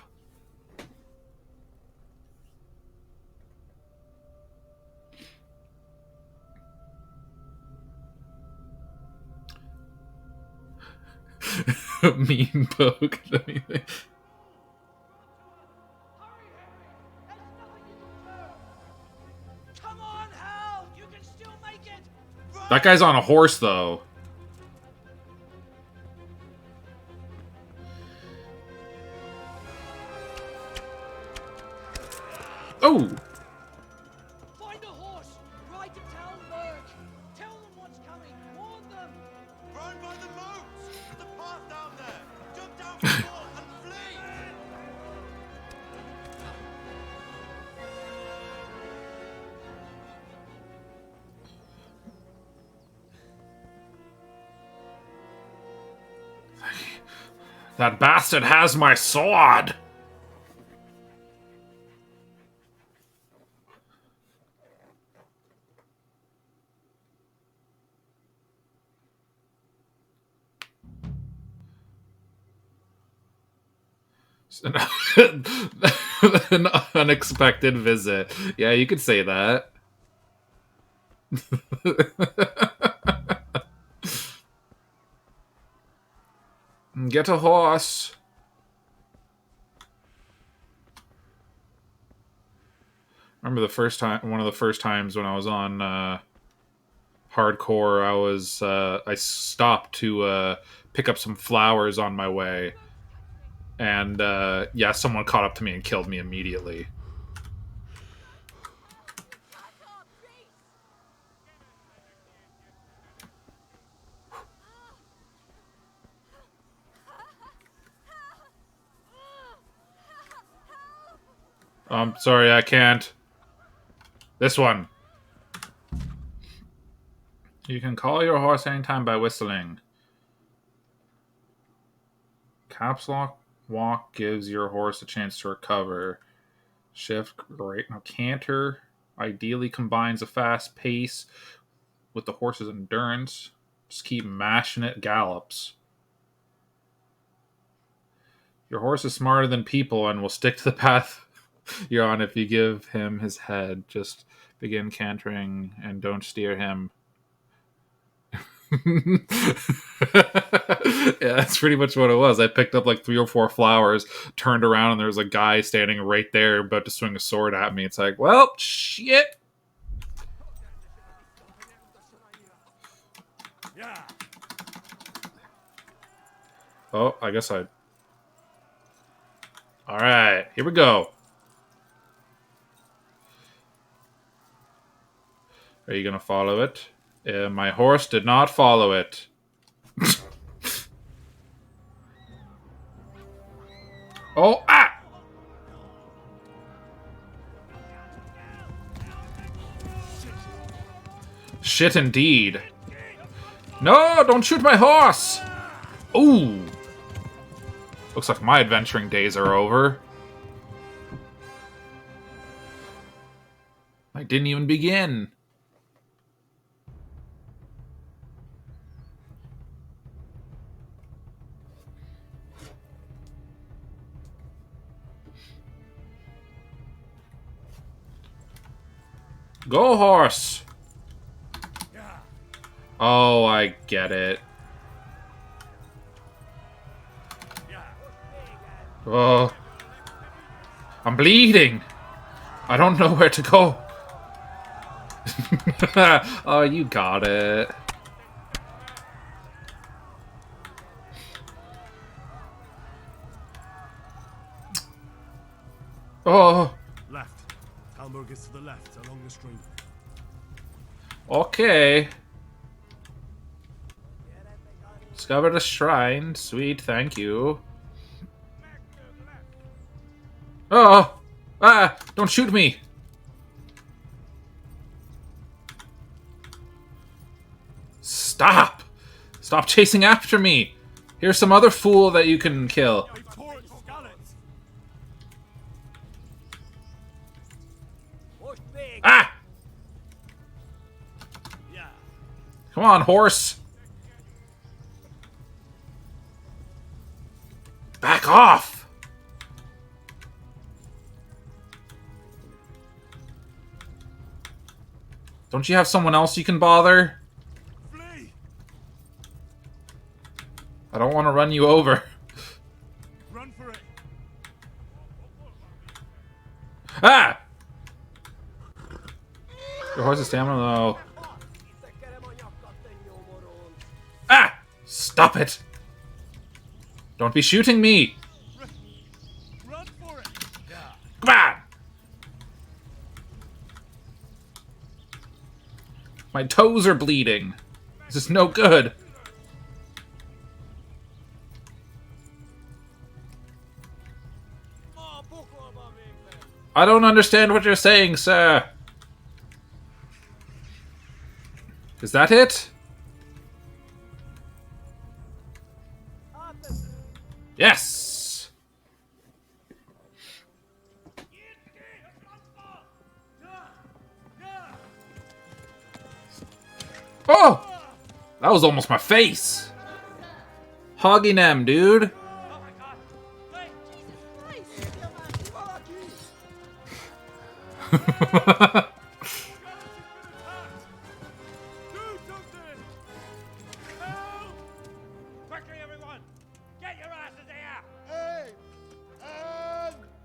Mean poke. Come on, Hal! You can still make it! That guy's on a horse, though. Oh! Find a horse! Ride to town, Merc! Tell them what's coming! Warn them! Run by the moats! The path down there! Jump down from the wall and flee! That bastard has my sword! An unexpected visit. Yeah, you could say that. Get a horse. Remember the first time, one of the first times when I was on hardcore, I stopped to pick up some flowers on my way, and yeah, someone caught up to me and killed me immediately. I'm sorry, I can't. This one. You can call your horse anytime by whistling. Caps lock walk gives your horse a chance to recover. Shift, great. Now canter ideally combines a fast pace with the horse's endurance. Just keep mashing it, gallops. Your horse is smarter than people and will stick to the path you're on if you give him his head. Just begin cantering and don't steer him. Yeah, that's pretty much what it was. I picked up like 3 or 4 flowers, turned around, and there was a guy standing right there about to swing a sword at me. It's like, well, shit. Oh, I guess I... Alright, here we go. Are you going to follow it? My horse did not follow it. Oh, ah! Shit indeed. No, don't shoot my horse! Ooh. Looks like my adventuring days are over. I didn't even begin. Go, horse! Oh, I get it. Oh. I'm bleeding! I don't know where to go. Oh, you got it. Oh. Left. Talmberg is to the left, along the stream. Okay. Discovered a shrine. Sweet, thank you. Oh! Ah! Don't shoot me! Stop! Stop chasing after me! Here's some other fool that you can kill. Ah! Come on, horse! Back off! Don't you have someone else you can bother? I don't want to run you over. Run for it. Ah! Your horse's stamina low. Ah! Stop it! Don't be shooting me! Run for it. Come on! My toes are bleeding. This is no good. I don't understand what you're saying, sir. Is that it? Yes! Oh! That was almost my face. Hogging them, dude. Quickly, everyone! Get your asses here!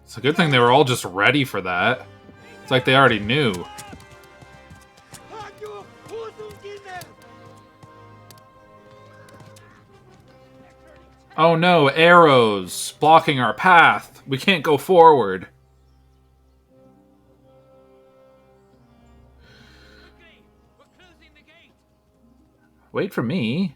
It's a good thing they were all just ready for that. It's like they already knew. Oh no, arrows blocking our path. We can't go forward. Wait for me.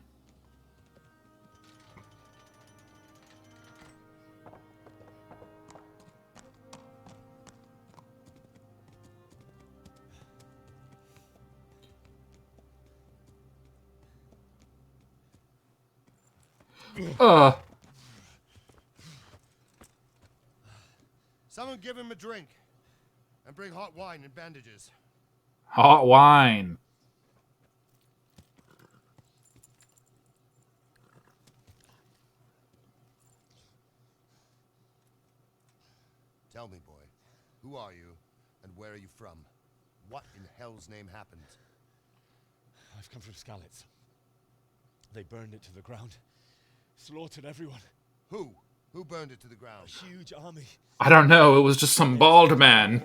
Someone give him a drink. And bring hot wine and bandages. Hot wine. Tell me, boy, who are you, and where are you from? What in hell's name happened? I've come from Skalitz. They burned it to the ground. Slaughtered everyone. Who? Who burned it to the ground? A huge army. I don't know, it was just some bald man.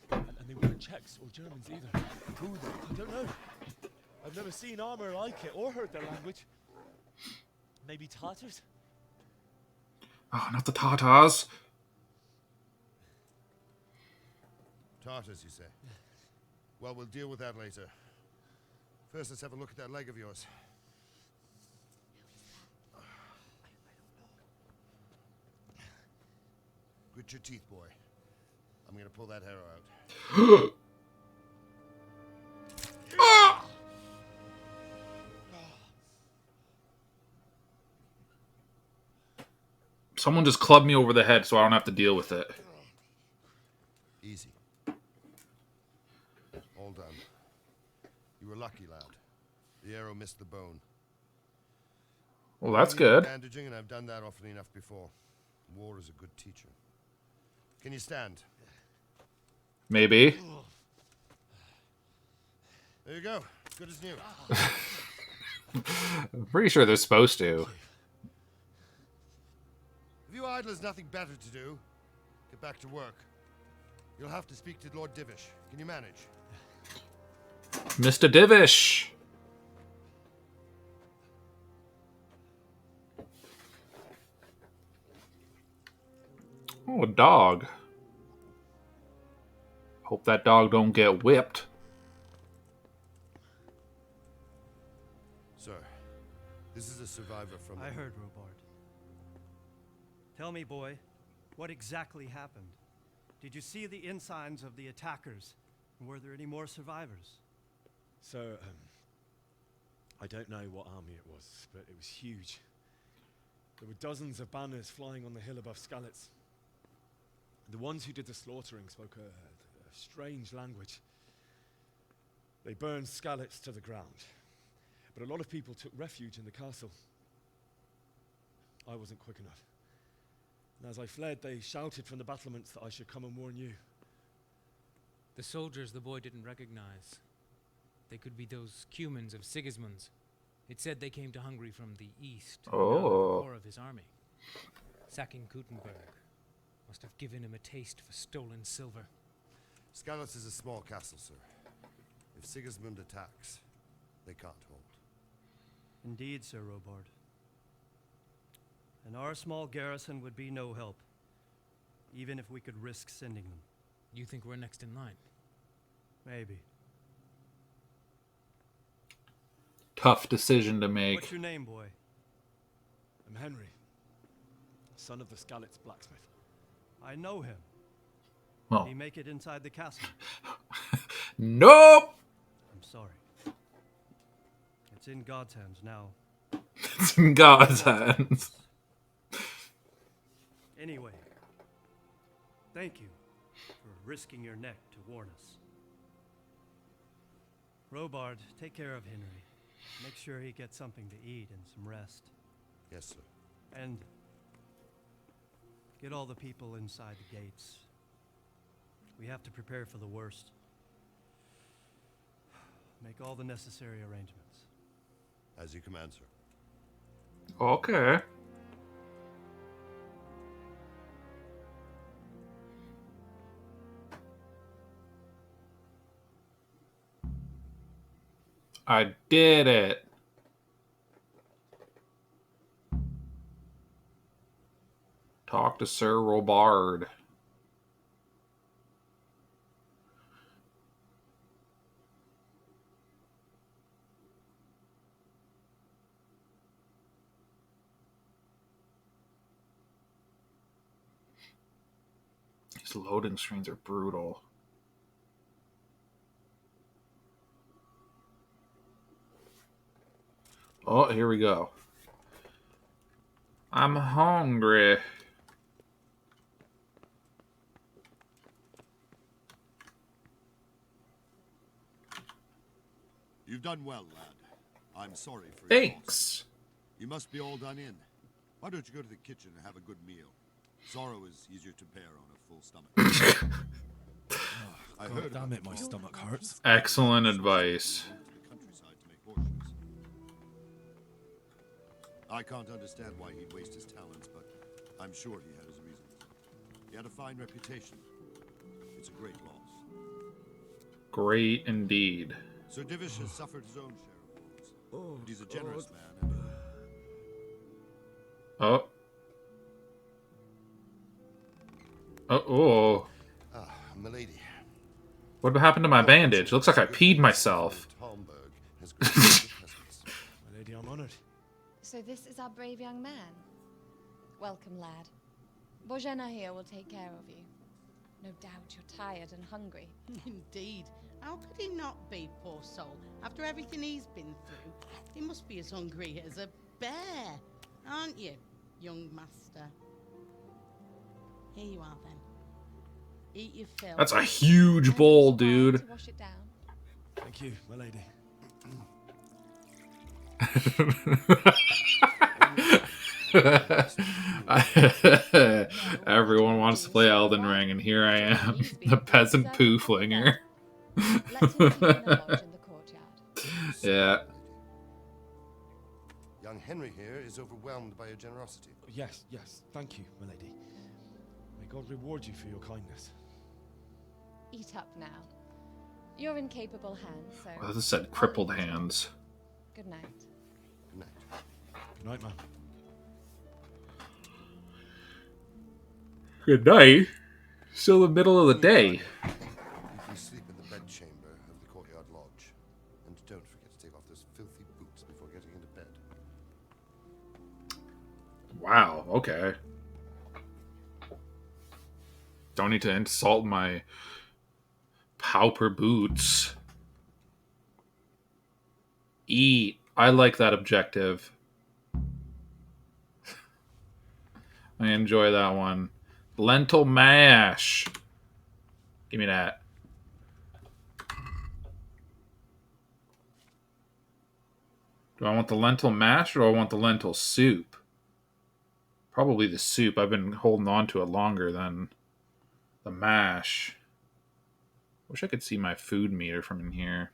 And they weren't Czechs or Germans either. Who though? I don't know. I've never seen armor like it or heard their language. Maybe Tartars? Oh, not the Tatars. Tartars, you say? Well, we'll deal with that later. First, let's have a look at that leg of yours. Grit your teeth, boy. I'm gonna pull that arrow out. Someone just clubbed me over the head so I don't have to deal with it. Easy. All done. You were lucky, lad. The arrow missed the bone. Well, that's good. Bandaging, and I've done that often enough before. War is a good teacher. Can you stand? Maybe. There you go. Good as new. I'm pretty sure they're supposed to. If you idlers nothing better to do, get back to work. You'll have to speak to Lord Divish. Can you manage? Mr. Divish! Oh, a dog. Hope that dog don't get whipped. Sir, this is a survivor from... I heard, Robard. Tell me, boy, what exactly happened? Did you see the ensigns of the attackers? And were there any more survivors? So, I don't know what army it was, but it was huge. There were dozens of banners flying on the hill above Skalitz. The ones who did the slaughtering spoke a strange language. They burned Skalitz to the ground, but a lot of people took refuge in the castle. I wasn't quick enough. And as I fled, they shouted from the battlements that I should come and warn you. The soldiers the boy didn't recognize. They could be those Cumans of Sigismund's. It said they came to Hungary from the east. Oh. The core of his army. Sacking Gutenberg must have given him a taste for stolen silver. Skalitz is a small castle, sir. If Sigismund attacks, they can't hold. Indeed, Sir Robard. And our small garrison would be no help, even if we could risk sending them. You think we're next in line? Maybe. Tough decision to make. What's your name, boy? I'm Henry, son of the Skalitz blacksmith. I know him. Oh. Did he make it inside the castle? Nope! I'm sorry. It's in God's hands now. It's in God's hands. Anyway, thank you for risking your neck to warn us. Robard, take care of Henry. Make sure he gets something to eat and some rest. Yes, sir. And get all the people inside the gates. We have to prepare for the worst. Make all the necessary arrangements. As you command, sir. Okay. I did it. Talk to Sir Robard. These loading screens are brutal. Oh, here we go. I'm hungry. You've done well, lad. I'm sorry for Thanks. your loss. You must be all done in. Why don't you go to the kitchen and have a good meal? Sorrow is easier to bear on a full stomach. I heard damn it, my stomach hurts. Excellent advice. I can't understand why he'd waste his talents, but I'm sure he had his reasons. He had a fine reputation. It's a great loss. Great indeed. Sir Divish has suffered his own share of wounds, but he's a generous man. And Oh. Oh. Ah, milady. What happened to my bandage? Looks like I peed myself. Milady, I'm honored. So this is our brave young man. Welcome, lad. Bojena here will take care of you. No doubt you're tired and hungry. Indeed. How could he not be, poor soul? After everything he's been through, he must be as hungry as a bear, aren't you, young master? Here you are, then. Eat your fill. That's a huge bowl, dude. Wash it down. Thank you, my lady. Everyone wants to play Elden Ring, and here I am, the peasant poo flinger. Yeah. young Henry here is overwhelmed by your generosity. Yes, yes. Thank you, my lady. May God reward you for your kindness. Eat up now. You're in capable hands, so... Well, this said crippled hands. Good night. Good night. Good night, ma'am. Good night. Still the middle of the day. You can sleep in the bedchamber of the courtyard lodge. And don't forget to take off those filthy boots before getting into bed. Wow, okay. Don't need to insult my pauper boots. Eat. I like that objective. I enjoy that one. Lentil mash. Give me that. Do I want the lentil mash or do I want the lentil soup? Probably the soup. I've been holding on to it longer than the mash. Wish I could see my food meter from in here.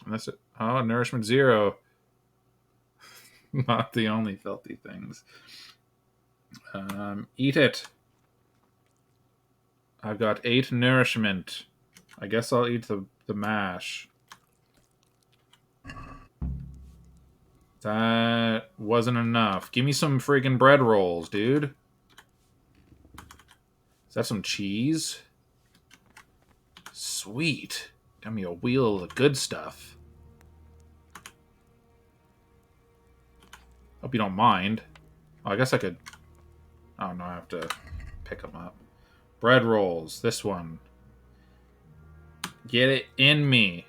And that's it. Oh, nourishment 0. Not the only filthy things. Eat it. I've got 8 nourishment. I guess I'll eat the mash. That wasn't enough. Give me some freaking bread rolls, dude. Is that some cheese? Sweet. Got me a wheel of the good stuff. Hope you don't mind. Oh, I guess I could... Oh, no, I have to pick them up. Bread rolls. This one. Get it in me.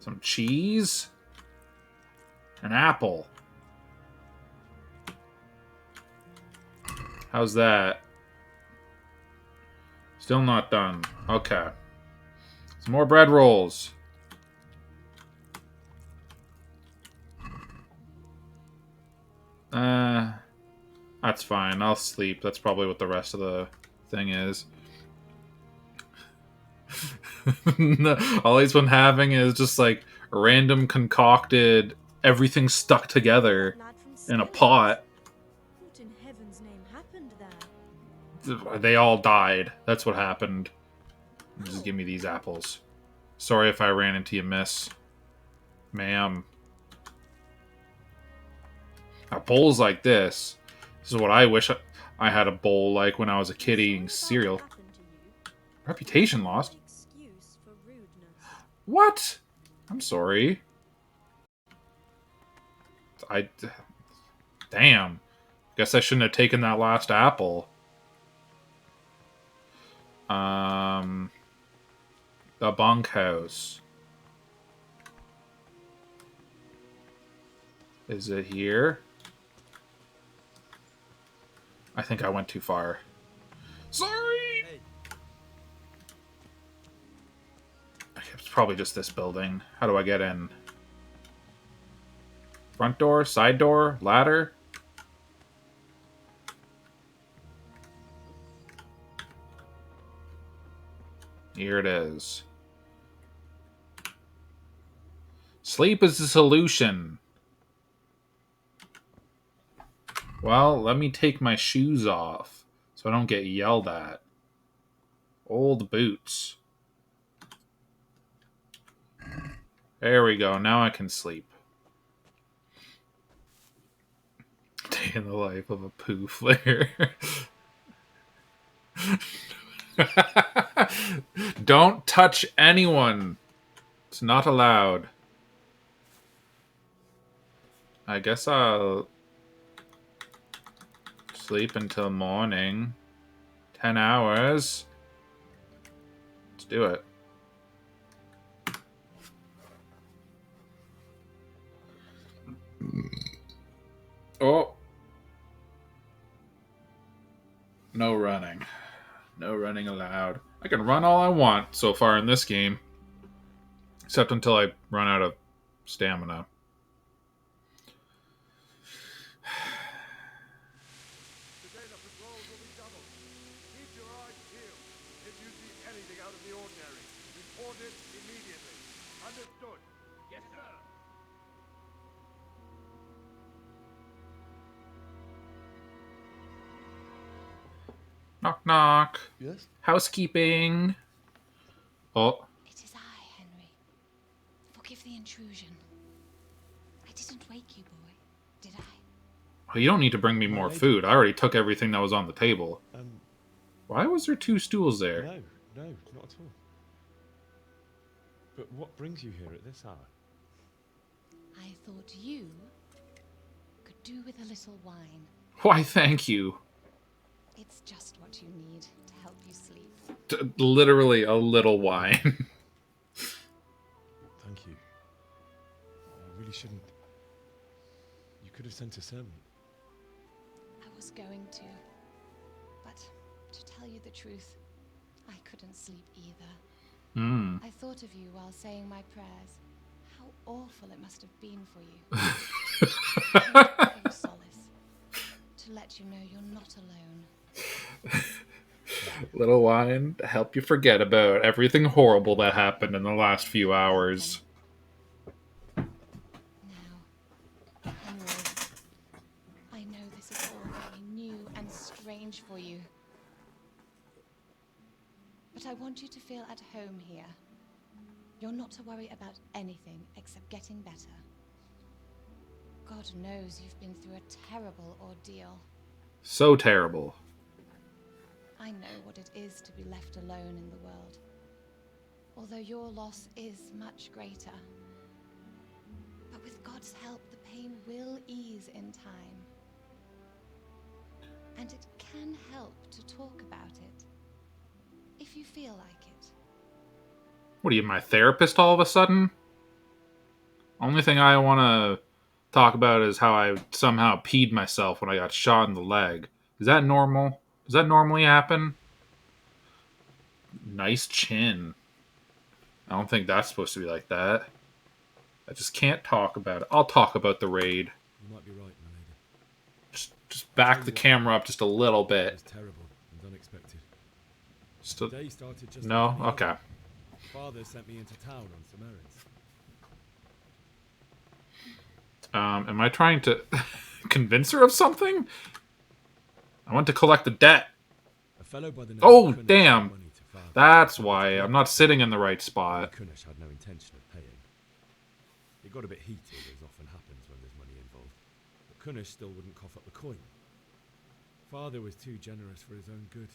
Some cheese. An apple. How's that? Still not done. Okay. Some more bread rolls. That's fine. I'll sleep. That's probably what the rest of the thing is. All he's been having is just like random concocted everything stuck together in a pot. What in heaven's name happened there? They all died. That's what happened. Just give me these apples. Sorry if I ran into you, miss. Ma'am. Now, bowls like this. This is what I wish I had a bowl like when I was a kid eating cereal. Reputation lost? What? I'm sorry. Damn. Guess I shouldn't have taken that last apple. The bunkhouse. Is it here? I think I went too far. Sorry! It's probably just this building. How do I get in? Front door? Side door? Ladder? Here it is. Sleep is the solution. Well, let me take my shoes off so I don't get yelled at. Old boots. There we go. Now I can sleep. Day in the life of a poo flare. Don't touch anyone. It's not allowed. I guess I'll sleep until morning. 10 hours. Let's do it. Oh. No running. No running allowed. I can run all I want so far in this game. Except until I run out of stamina. Today the patrols will be doubled. Keep your eyes peeled. If you see anything out of the ordinary, report it immediately. Understood? Yes, sir. Knock, knock. Yes? Housekeeping. Oh. It is I, Henry. Forgive the intrusion. I didn't wake you, boy, did I? Oh, you don't need to bring me more food. I already took everything that was on the table. Why was there 2 stools there? No, not at all. But what brings you here at this hour? I thought you could do with a little wine. Why, thank you. It's just what you need to help you sleep. Literally a little wine. Thank you. I really shouldn't. You could have sent a servant. I was going to. But to tell you the truth, I couldn't sleep either. I thought of you while saying my prayers. How awful it must have been for you. No solace. To let you know you're not alone. Little wine to help you forget about everything horrible that happened in the last few hours. Henry, I know this is all very new and strange for you. But I want you to feel at home here. You're not to worry about anything except getting better. God knows you've been through a terrible ordeal. So terrible. I know what it is to be left alone in the world. Although your loss is much greater. But with God's help, the pain will ease in time. And it can help to talk about it. If you feel like it. What are you, my therapist all of a sudden? Only thing I want to talk about is how I somehow peed myself when I got shot in the leg. Is that normal? Does that normally happen? Nice chin. I don't think that's supposed to be like that. I just can't talk about it. I'll talk about the raid. You might be right, my lady. Just back the camera up just a little It bit. was terrible and unexpected. Still... The day started just No? like any Okay. other. Father sent me into town on some errands. Am I trying to convince her of something? I want to collect the debt. A fellow by the name Oh, of Kunnish damn. sent money to Father. That's why. I'm not sitting in the right spot. Kunnish had no intention of paying. It got a bit heated, as often happens when there's money involved. But Kunnish still wouldn't cough up the coin. Father was too generous for his own good,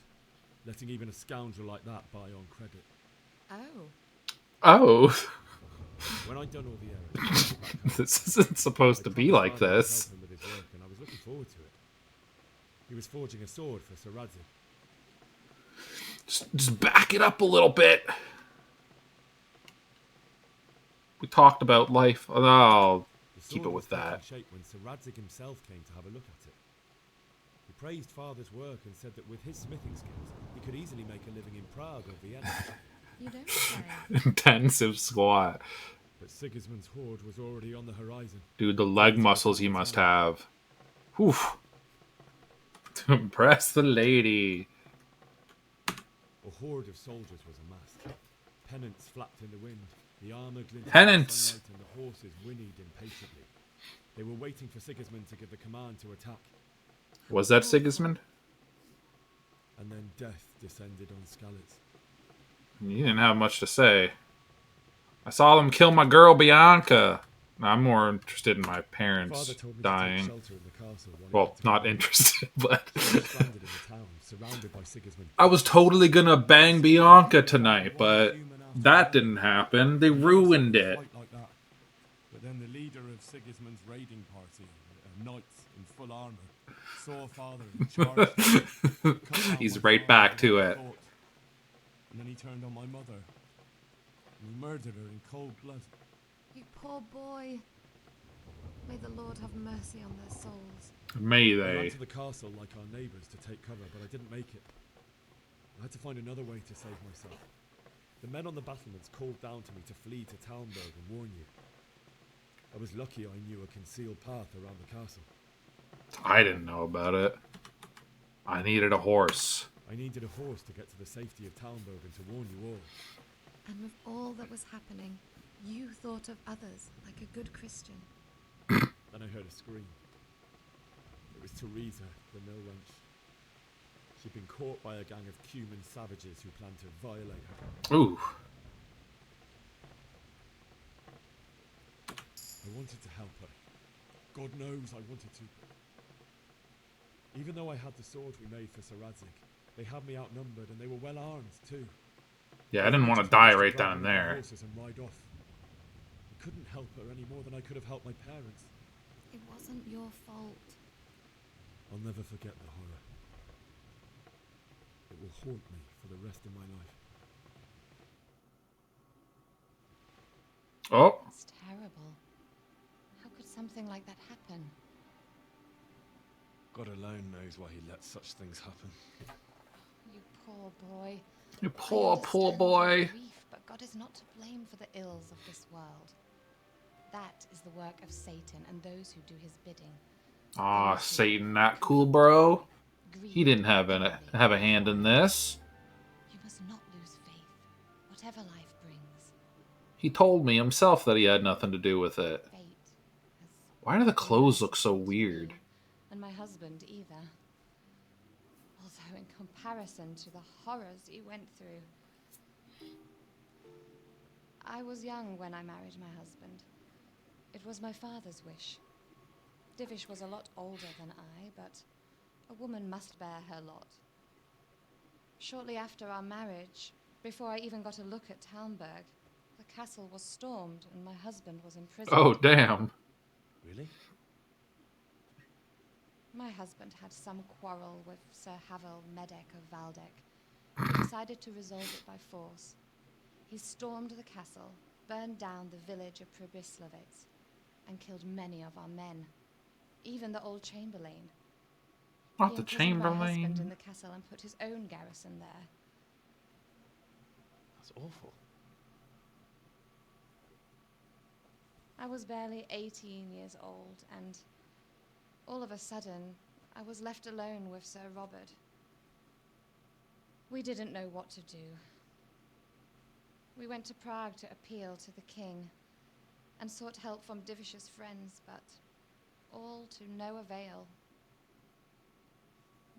letting even a scoundrel like that buy on credit. Oh. Oh. When I'd done all the errands, back home, This isn't supposed to be like Father would this. help him with his work, and I was looking forward to it. He was forging a sword for Sir Radzig. Just back it up a little bit. We talked about life. Oh, I'll keep it with that. Shape when Sir Radzig himself came to have a look at it. He praised Father's work and said that with his smithing skills, he could easily make a living in Prague or Vienna. You don't say. Intensive squat. But Sigismund's horde was already on the horizon. Dude, the leg muscles he must have. Whew. To impress the lady. A horde of soldiers was amassed. Pennants flapped in the wind, the armor glinted in the Pennants! sunlight, and the horses whinnied impatiently. They were waiting for Sigismund to give the command to attack. Was that Sigismund? And then death descended on Skalitz. You didn't have much to say. I saw them kill my girl Bianca. I'm more interested in my parents dying. Well, not interested, but I was totally gonna bang Bianca tonight, but that didn't happen. They ruined it. But then the leader of Sigismund's raiding party, knights in full armor, saw Father and charged. He's right back to it. And then he turned on my mother. And he murdered her in cold blood. You poor boy. May the Lord have mercy on their souls. May I they. ran to the castle like our neighbours to take cover, but I didn't make it. I had to find another way to save myself. The men on the battlements called down to me to flee to Talmberg and warn you. I was lucky I knew a concealed path around the castle. I didn't know about it. I needed a horse. I needed a horse to get to the safety of Talmberg and to warn you all. And with all that was happening, you thought of others like a good Christian. Then I heard a scream. It was Teresa, the mill wench. She'd been caught by a gang of Cuman savages who planned to violate her. Ooh. I wanted to help her. God knows I wanted to. Even though I had the sword we made for Sir Radzig, they had me outnumbered and they were well armed too. Yeah, I didn't want to die right down there. And ride off. I couldn't help her any more than I could have helped my parents. It wasn't your fault. I'll never forget the horror. It will haunt me for the rest of my life. Oh. It's terrible. How could something like that happen? God alone knows why he lets such things happen. You poor boy. You poor boy. Grief, but God is not to blame for the ills of this world. That is the work of Satan and those who do his bidding. Aw, Satan, that cool bro. He didn't have a hand in this. You must not lose faith, whatever life brings. He told me himself that he had nothing to do with it. Why do the clothes look so weird? And my husband either. Although in comparison to the horrors he went through. I was young when I married my husband. It was my father's wish. Divish was a lot older than I, but a woman must bear her lot. Shortly after our marriage, before I even got a look at Talmberg, the castle was stormed and my husband was imprisoned. Oh, damn. Really? My husband had some quarrel with Sir Havel Medek of Valdek, and decided to resolve it by force. He stormed the castle, burned down the village of Pribyslavitz, and killed many of our men, even the old chamberlain. Not He the imprisoned my husband in chamberlain. the castle and put his own garrison there. That's awful. I was barely 18 years old, and all of a sudden, I was left alone with Sir Robert. We didn't know what to do. We went to Prague to appeal to the king and sought help from Divish's friends, but all to no avail.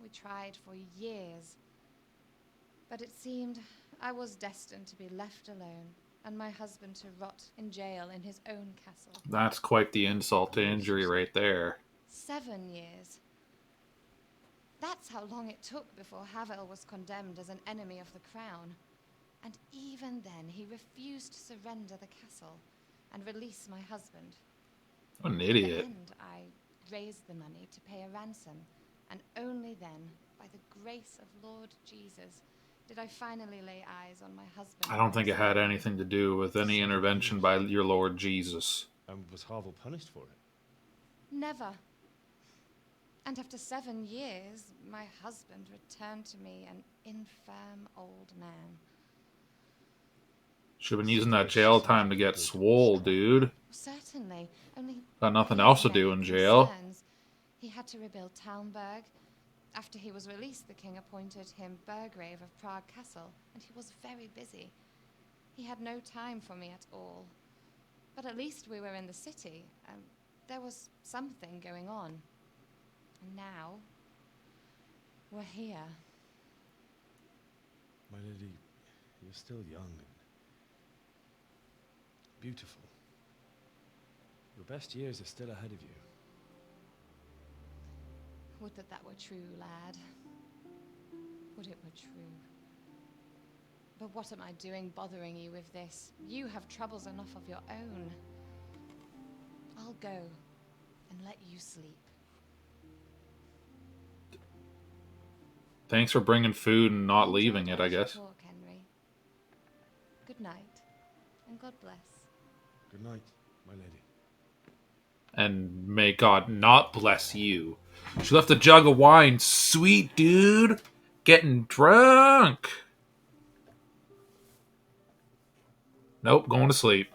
We tried for years, but it seemed I was destined to be left alone and my husband to rot in jail in his own castle. That's quite the insult to injury right there. 7 years. That's how long it took before Havel was condemned as an enemy of the crown. And even then, he refused to surrender the castle and release my husband. What an In idiot. the end, I raised the money to pay a ransom, and only then, by the grace of Lord Jesus, did I finally lay eyes on my husband. I don't think it had anything to do with any intervention by your Lord Jesus. And was Havel punished for it? Never. And after 7 years, my husband returned to me an infirm old man. Should have been using that jail time to get swole, dude. Certainly. Only Got nothing he else to had do in jail. concerns. He had to rebuild Talmberg. After he was released, the king appointed him Burgrave of Prague Castle, and he was very busy. He had no time for me at all. But at least we were in the city, and there was something going on. And now, we're here. My lady, you're still young and beautiful. Your best years are still ahead of you. Would that that were true, lad. Would it were true. But what am I doing bothering you with this? You have troubles enough of your own. I'll go and let you sleep. Thanks for bringing food and not leaving it, I guess. Talk, Henry. Good night, and God bless. Good night, my lady. And may God not bless you. She left a jug of wine. Sweet, dude. Getting drunk. Nope, going to sleep.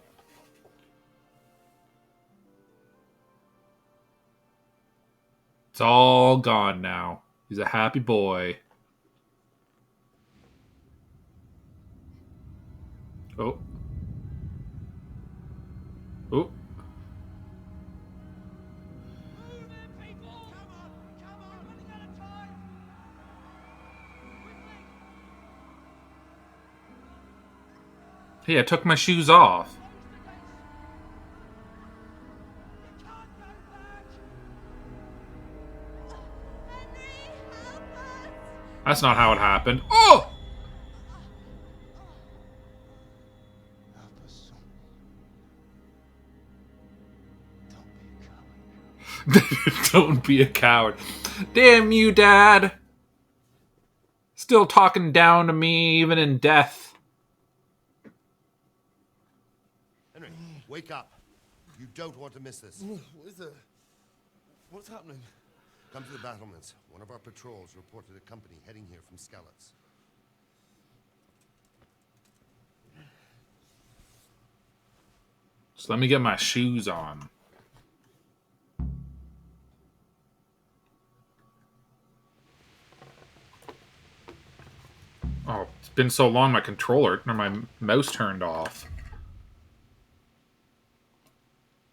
It's all gone now. He's a happy boy. Oh. Oh. Hey, I took my shoes off. That's not how it happened. Oh! Don't be a coward. Damn you, Dad. Still talking down to me, even in death. Henry, wake up. You don't want to miss this. What is it? What's happening? Come to the battlements. One of our patrols reported a company heading here from Skalitz. Just let me get my shoes on. Oh, it's been so long my controller, or my mouse turned off.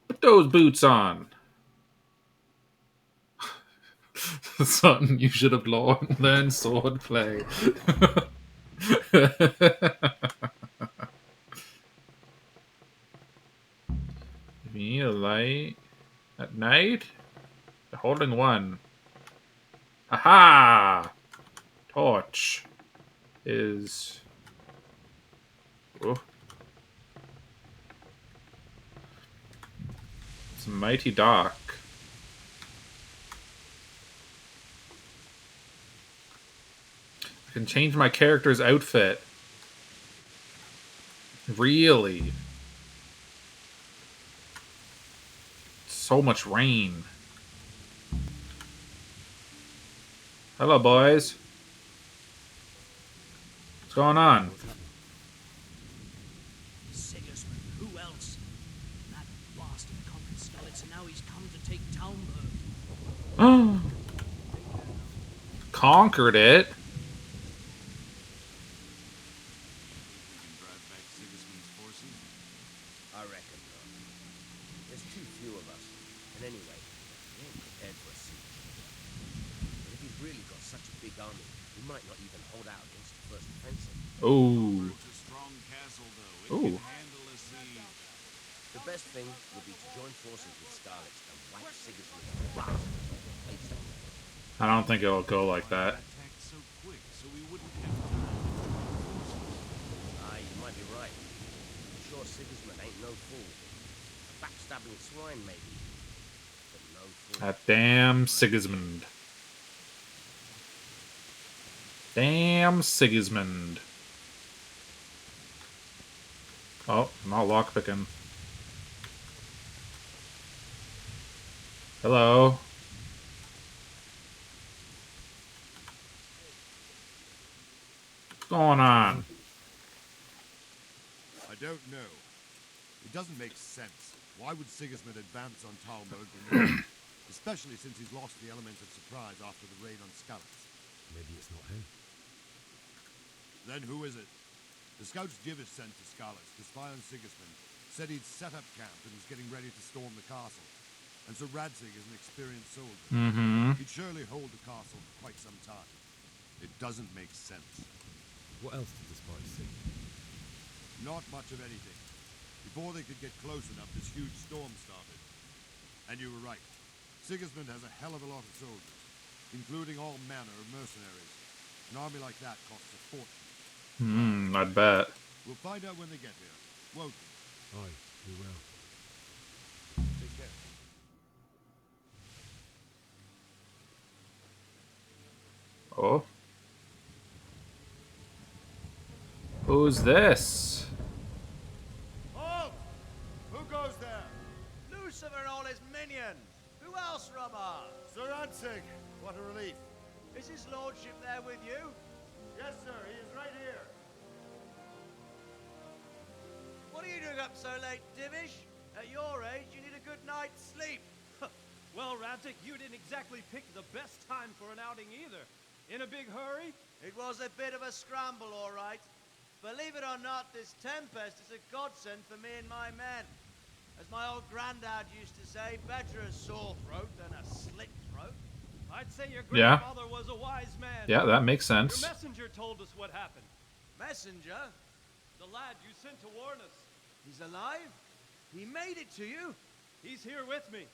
Put those boots on. Son, you should have learned swordplay. You need a light at night? They're holding one. Aha! Torch is... Oh. It's mighty dark. I can change my character's outfit. Really? So much rain. Hello, boys. What's going on? Sigismund, who else? That bastard conquered Skalitz, and now he's come to take Talmberg. Conquered it? I reckon not. There's too few of us. And anyway, we ain't prepared for a siege. And if he's really got such a big army, he might not even hold out against the first offensive. Oh. It's a strong castle, though. It Ooh. can handle a siege. The best thing would be to join forces with Skalitz and whack Sigismund's butt until the place don't matter. I don't think it'll go like that. Attacked so quick, so we wouldn't have time. Aye, you might be right. I'm sure Sigismund ain't no fool. A backstabbing swine, maybe. But no fool. That damn Sigismund. Damn Sigismund. Oh, I'm not lockpicking. Hello. What's going on? I don't know. It doesn't make sense. Why would Sigismund advance on Talmberg, especially since he's lost the element of surprise after the raid on Skalitz? Maybe it's not him. Then who is it? The scouts Divish sent to Skalitz to spy on Sigismund said he'd set up camp and was getting ready to storm the castle. And so Radzig is an experienced soldier. Mm-hmm. He'd surely hold the castle for quite some time. It doesn't make sense. What else did the spies see? Not much of anything. Before they could get close enough, this huge storm started. And you were right. Sigismund has a hell of a lot of soldiers, including all manner of mercenaries. An army like that costs a fortune. I bet. We'll find out when they get here, won't we? Aye, we will. Take care. Oh. Who's this? Halt! Who goes there? Lucifer and all his minions! Who else, Robber? Sir Radzig! What a relief. Is his lordship there with you? Yes, sir. He is right here. What are you doing up so late, Divish? At your age, you need a good night's sleep. Well, Radzig, you didn't exactly pick the best time for an outing either. In a big hurry? It was a bit of a scramble, all right. Believe it or not, this tempest is a godsend for me and my men. As my old granddad used to say, better a sore throat than a slit throat. I'd say your Yeah. grandfather was a wise man. Yeah, that makes sense. Your messenger told us what happened. Messenger? The lad you sent to warn us. He's alive? He made it to you? He's here with me.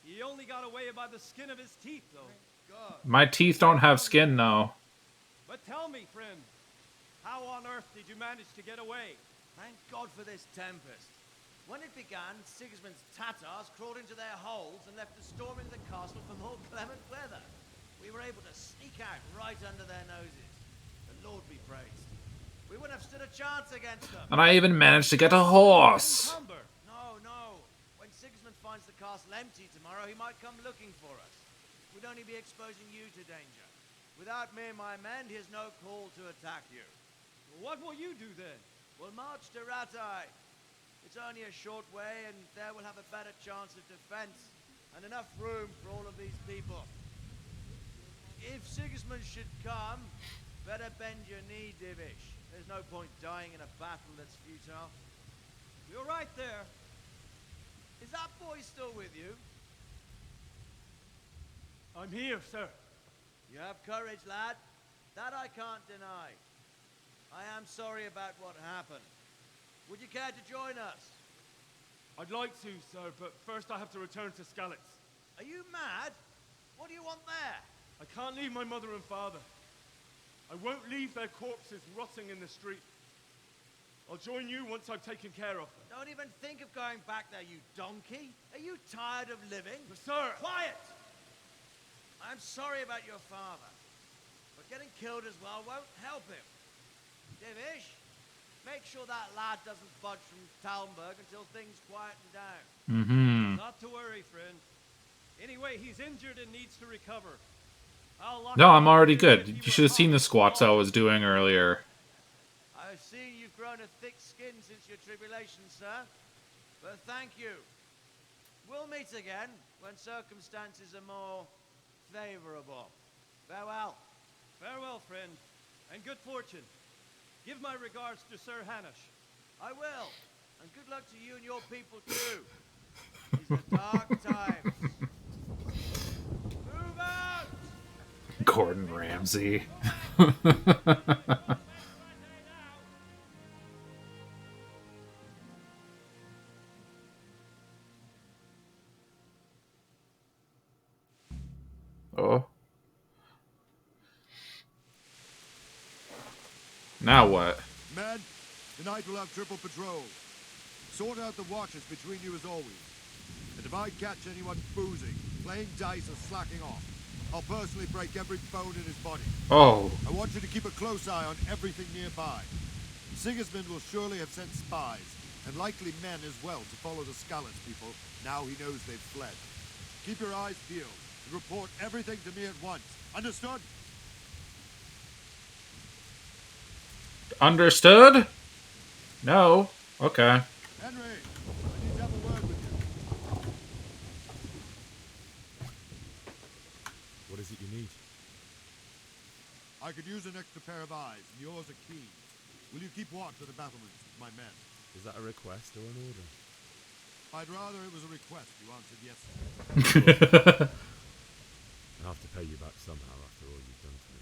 He only got away by the skin of his teeth, though. God. My teeth don't have skin, though. But tell me, friend, how on earth did you manage to get away? Thank God for this tempest. When it began, Sigismund's Tatars crawled into their holes and left us storming the castle for more clement weather. We were able to sneak out right under their noses. The Lord be praised. We wouldn't have stood a chance against them. And I even managed to get a horse. No, no. When Sigismund finds the castle empty tomorrow, he might come looking for us. We'd only be exposing you to danger. Without me and my men, he has no call to attack you. What will you do then? We'll march to Ratai. It's only a short way, and there we'll have a better chance of defense, and enough room for all of these people. If Sigismund should come, better bend your knee, Divish. There's no point dying in a battle that's futile. You're right there. Is that boy still with you? I'm here, sir. You have courage, lad. That I can't deny. I am sorry about what happened. Would you care to join us? I'd like to, sir, but first I have to return to Skalitz. Are you mad? What do you want there? I can't leave my mother and father. I won't leave their corpses rotting in the street. I'll join you once I've taken care of them. Don't even think of going back there, you donkey. Are you tired of living? But sir! Quiet! I'm sorry about your father, but getting killed as well won't help him. Divish, make sure that lad doesn't budge from Talmberg until things quieten down. Mm-hmm. Not to worry, friend. Anyway, he's injured and needs to recover. No, I'm already good. You should have seen the squats I was doing earlier. I've seen you've grown a thick skin since your tribulation, sir. But thank you. We'll meet again when circumstances are more favorable. Farewell. Farewell, friend, and good fortune. Give my regards to Sir Hanush. I will. And good luck to you and your people too. These are dark times. Move out! Gordon Ramsay. Oh. Now what? Men, tonight we'll have triple patrol. Sort out the watches between you as always. And if I catch anyone boozing, playing dice or slacking off, I'll personally break every bone in his body. Oh. I want you to keep a close eye on everything nearby. Sigismund will surely have sent spies, and likely men as well, to follow the Skalitz people now he knows they've fled. Keep your eyes peeled and report everything to me at once. Understood? Understood? No. Okay. Henry, I need to have a word with you. What is it you need? I could use an extra pair of eyes, and yours are keen. Will you keep watch of the battlements with my men? Is that a request or an order? I'd rather it was a request you answered yes. I'll have to pay you back somehow after all you've done for me.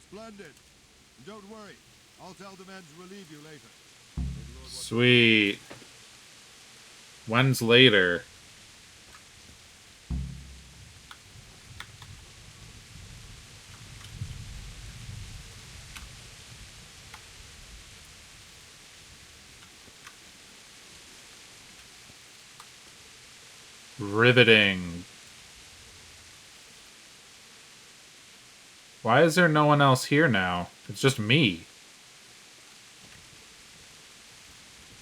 Splendid. And don't worry, I'll tell the men to relieve you later. Sweet. When's later? Riveting. Why is there no one else here now? It's just me.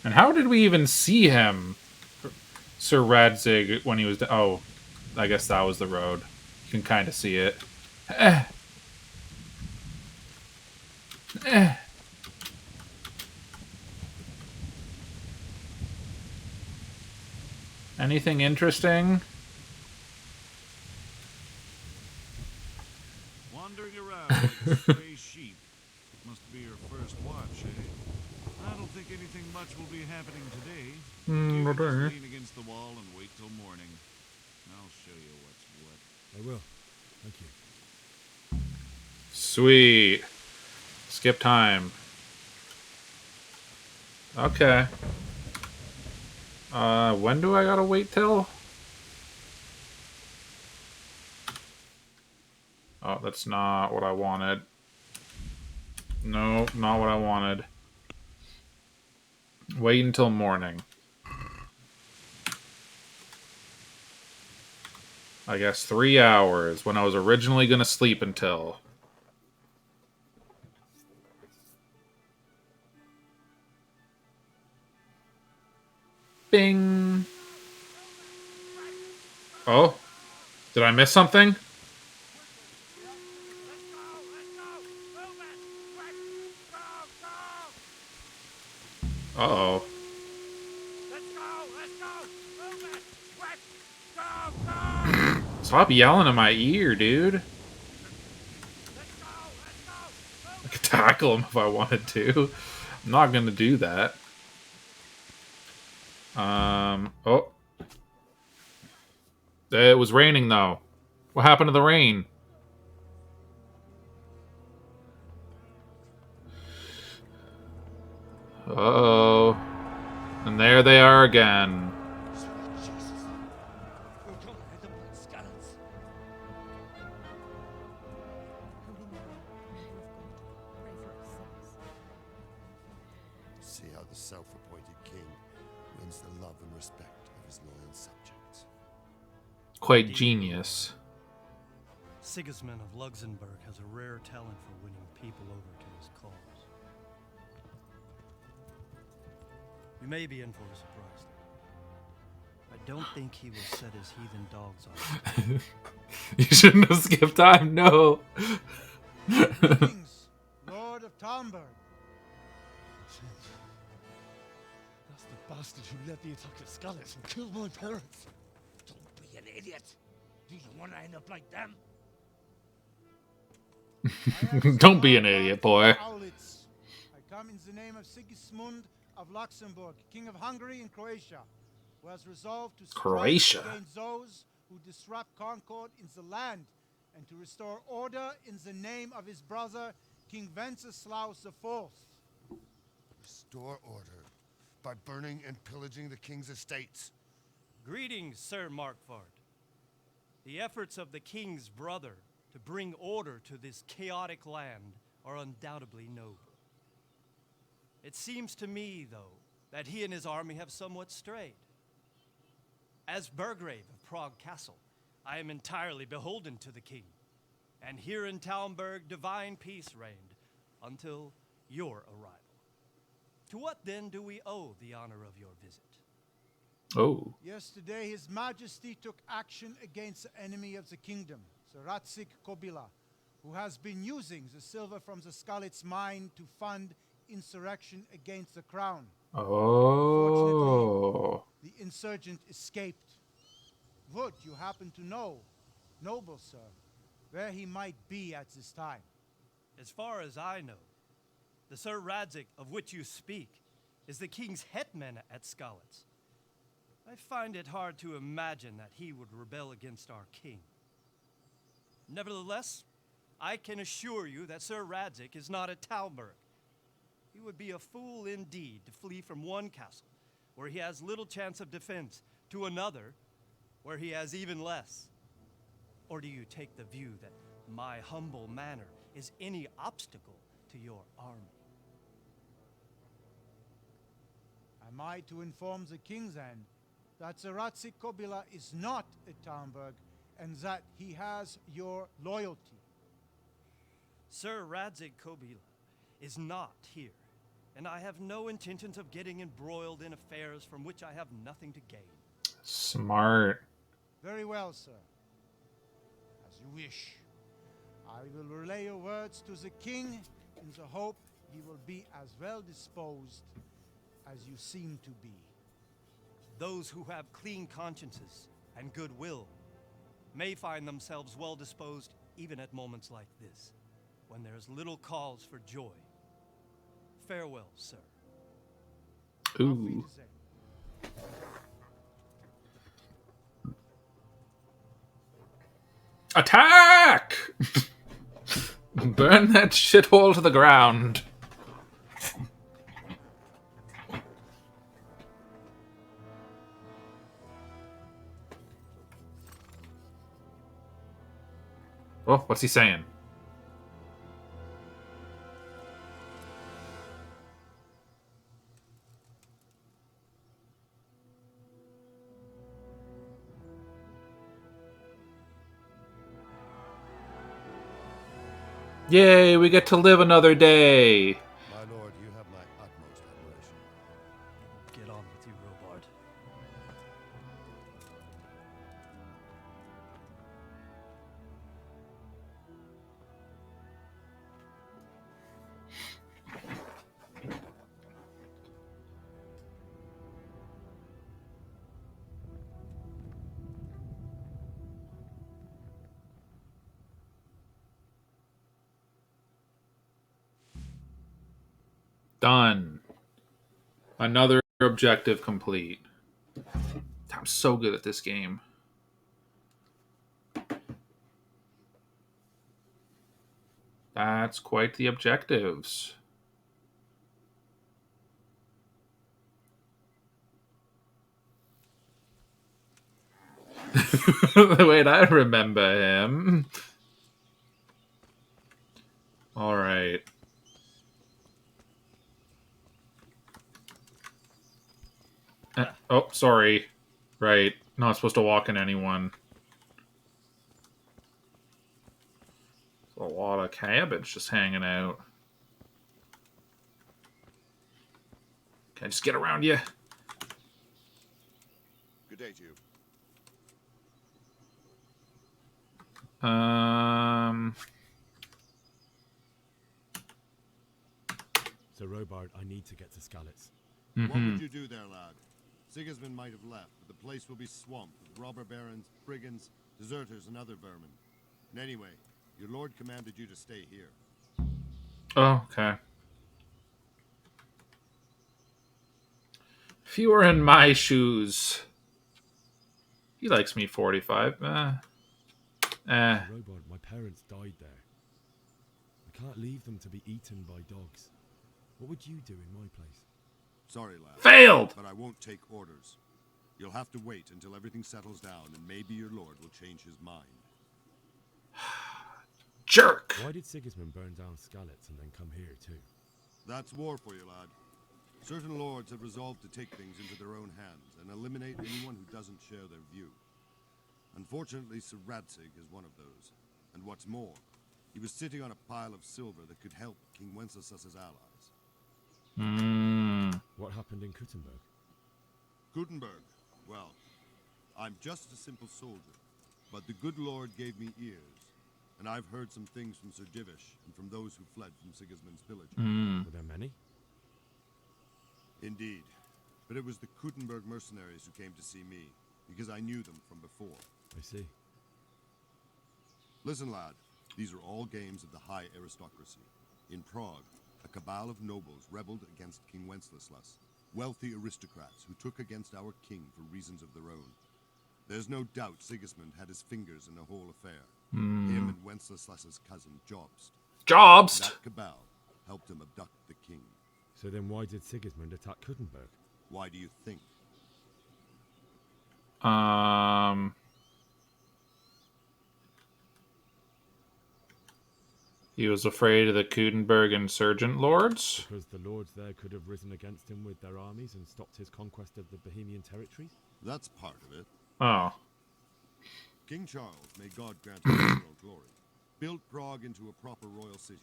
And how did we even see him, Sir Radzig, when he was... Oh, I guess that was the road. You can kind of see it. Anything interesting? Wandering around like stray sheep. Must be your first watch, eh? I don't think anything much will be happening today. You just lean against the wall and wait till morning. I'll show you what's what. I will. Thank you. Sweet. Skip time. Okay. When do I gotta wait till? Oh, that's not what I wanted. No, not what I wanted. Wait until morning. I guess 3 hours when I was originally gonna sleep until. Bing. Oh, did I miss something? Uh-oh. Stop yelling in my ear, dude. I could tackle him if I wanted to. I'm not gonna do that. Oh. It was raining, though. What happened to the rain? Uh-oh. And there they are again. See how the self-appointed king wins the love and respect of his loyal subjects. Quite genius. Sigismund of Luxembourg has a rare talent for winning people over to his cause. You may be in for a surprise. I don't think he will set his heathen dogs on. You shouldn't have skipped time, no. Greetings, Lord of Talmberg. That's the bastard who led the attack at Skalitz and killed my parents. Don't be an idiot. Do you want to end up like them? Don't be an idiot, boy. Skalitz. I come in the name of Sigismund of Luxembourg, King of Hungary and Croatia, who has resolved to strike Croatia. against those who disrupt concord in the land and to restore order in the name of his brother, King Wenceslaus IV. Restore order by burning and pillaging the king's estates. Greetings, Sir Markvard. The efforts of the king's brother to bring order to this chaotic land are undoubtedly noble. It seems to me, though, that he and his army have somewhat strayed. As Burgrave of Prague Castle, I am entirely beholden to the king, and here in Talmberg divine peace reigned until your arrival. To what then do we owe the honor of your visit? Oh. Yesterday, His Majesty took action against the enemy of the kingdom, the Ratsik Kobila, who has been using the silver from the Skalitz mine to fund insurrection against the crown. Oh. The insurgent escaped. Would you happen to know, noble sir, where he might be at this time? As far as I know, the Sir Radzik of which you speak is the king's hetman at Skalitz. I find it hard to imagine that he would rebel against our king. Nevertheless, I can assure you that Sir Radzik is not at Talmberg. He would be a fool indeed to flee from one castle, where he has little chance of defense, to another, where he has even less. Or do you take the view that my humble manner is any obstacle to your army? Am I to inform the king then that the Ratsik Kobila is not at Talmberg and that he has your loyalty? Sir Radzik Kobila is not here, and I have no intentions of getting embroiled in affairs from which I have nothing to gain. Smart. Very well, sir. As you wish. I will relay your words to the king in the hope he will be as well disposed as you seem to be. Those who have clean consciences and goodwill may find themselves well disposed even at moments like this, when there is little cause for joy. Farewell, sir. Ooh. Attack! Burn that shithole to the ground. Oh, what's he saying? Yay, we get to live another day. My lord, you have my utmost admiration. Get on with you, Robard. Done. Another objective complete. I'm so good at this game. That's quite the objectives. Wait, I remember him. All right. Oh, sorry. Right. Not supposed to walk in anyone. A lot of cabbage just hanging out. Can I just get around you? Good day to you. So, Robard, I need to get to Skalitz. What would you do there, lad? Sigismund might have left, but the place will be swamped with robber barons, brigands, deserters, and other vermin. And anyway, your lord commanded you to stay here. Oh, okay. If you were in my shoes. He likes me 45. Robot, my parents died there. I can't leave them to be eaten by dogs. What would you do in my place? Sorry, lad. Failed! But I won't take orders. You'll have to wait until everything settles down, and maybe your lord will change his mind. Jerk! Why did Sigismund burn down Skalitz and then come here too? That's war for you, lad. Certain lords have resolved to take things into their own hands and eliminate anyone who doesn't share their view. Unfortunately, Sir Radzig is one of those. And what's more, he was sitting on a pile of silver that could help King Wenceslas's allies. What happened in Kuttenberg? Gutenberg, well, I'm just a simple soldier, but the good Lord gave me ears, and I've heard some things from Sir Divish and from those who fled from Sigismund's village. Were there many? Indeed, but it was the Kuttenberg mercenaries who came to see me, because I knew them from before. I see. Listen, lad, these are all games of the high aristocracy. In Prague, a cabal of nobles rebelled against King Wenceslas, wealthy aristocrats who took against our king for reasons of their own. There's no doubt Sigismund had his fingers in the whole affair. Him and Wenceslas's cousin, Jobst. That cabal helped him abduct the king. So then why did Sigismund attack Kuttenberg? Why do you think? He was afraid of the Kuttenberg insurgent lords? Because the lords there could have risen against him with their armies and stopped his conquest of the Bohemian territories? That's part of it. Oh. King Charles, may God grant him eternal glory, built Prague into a proper royal city,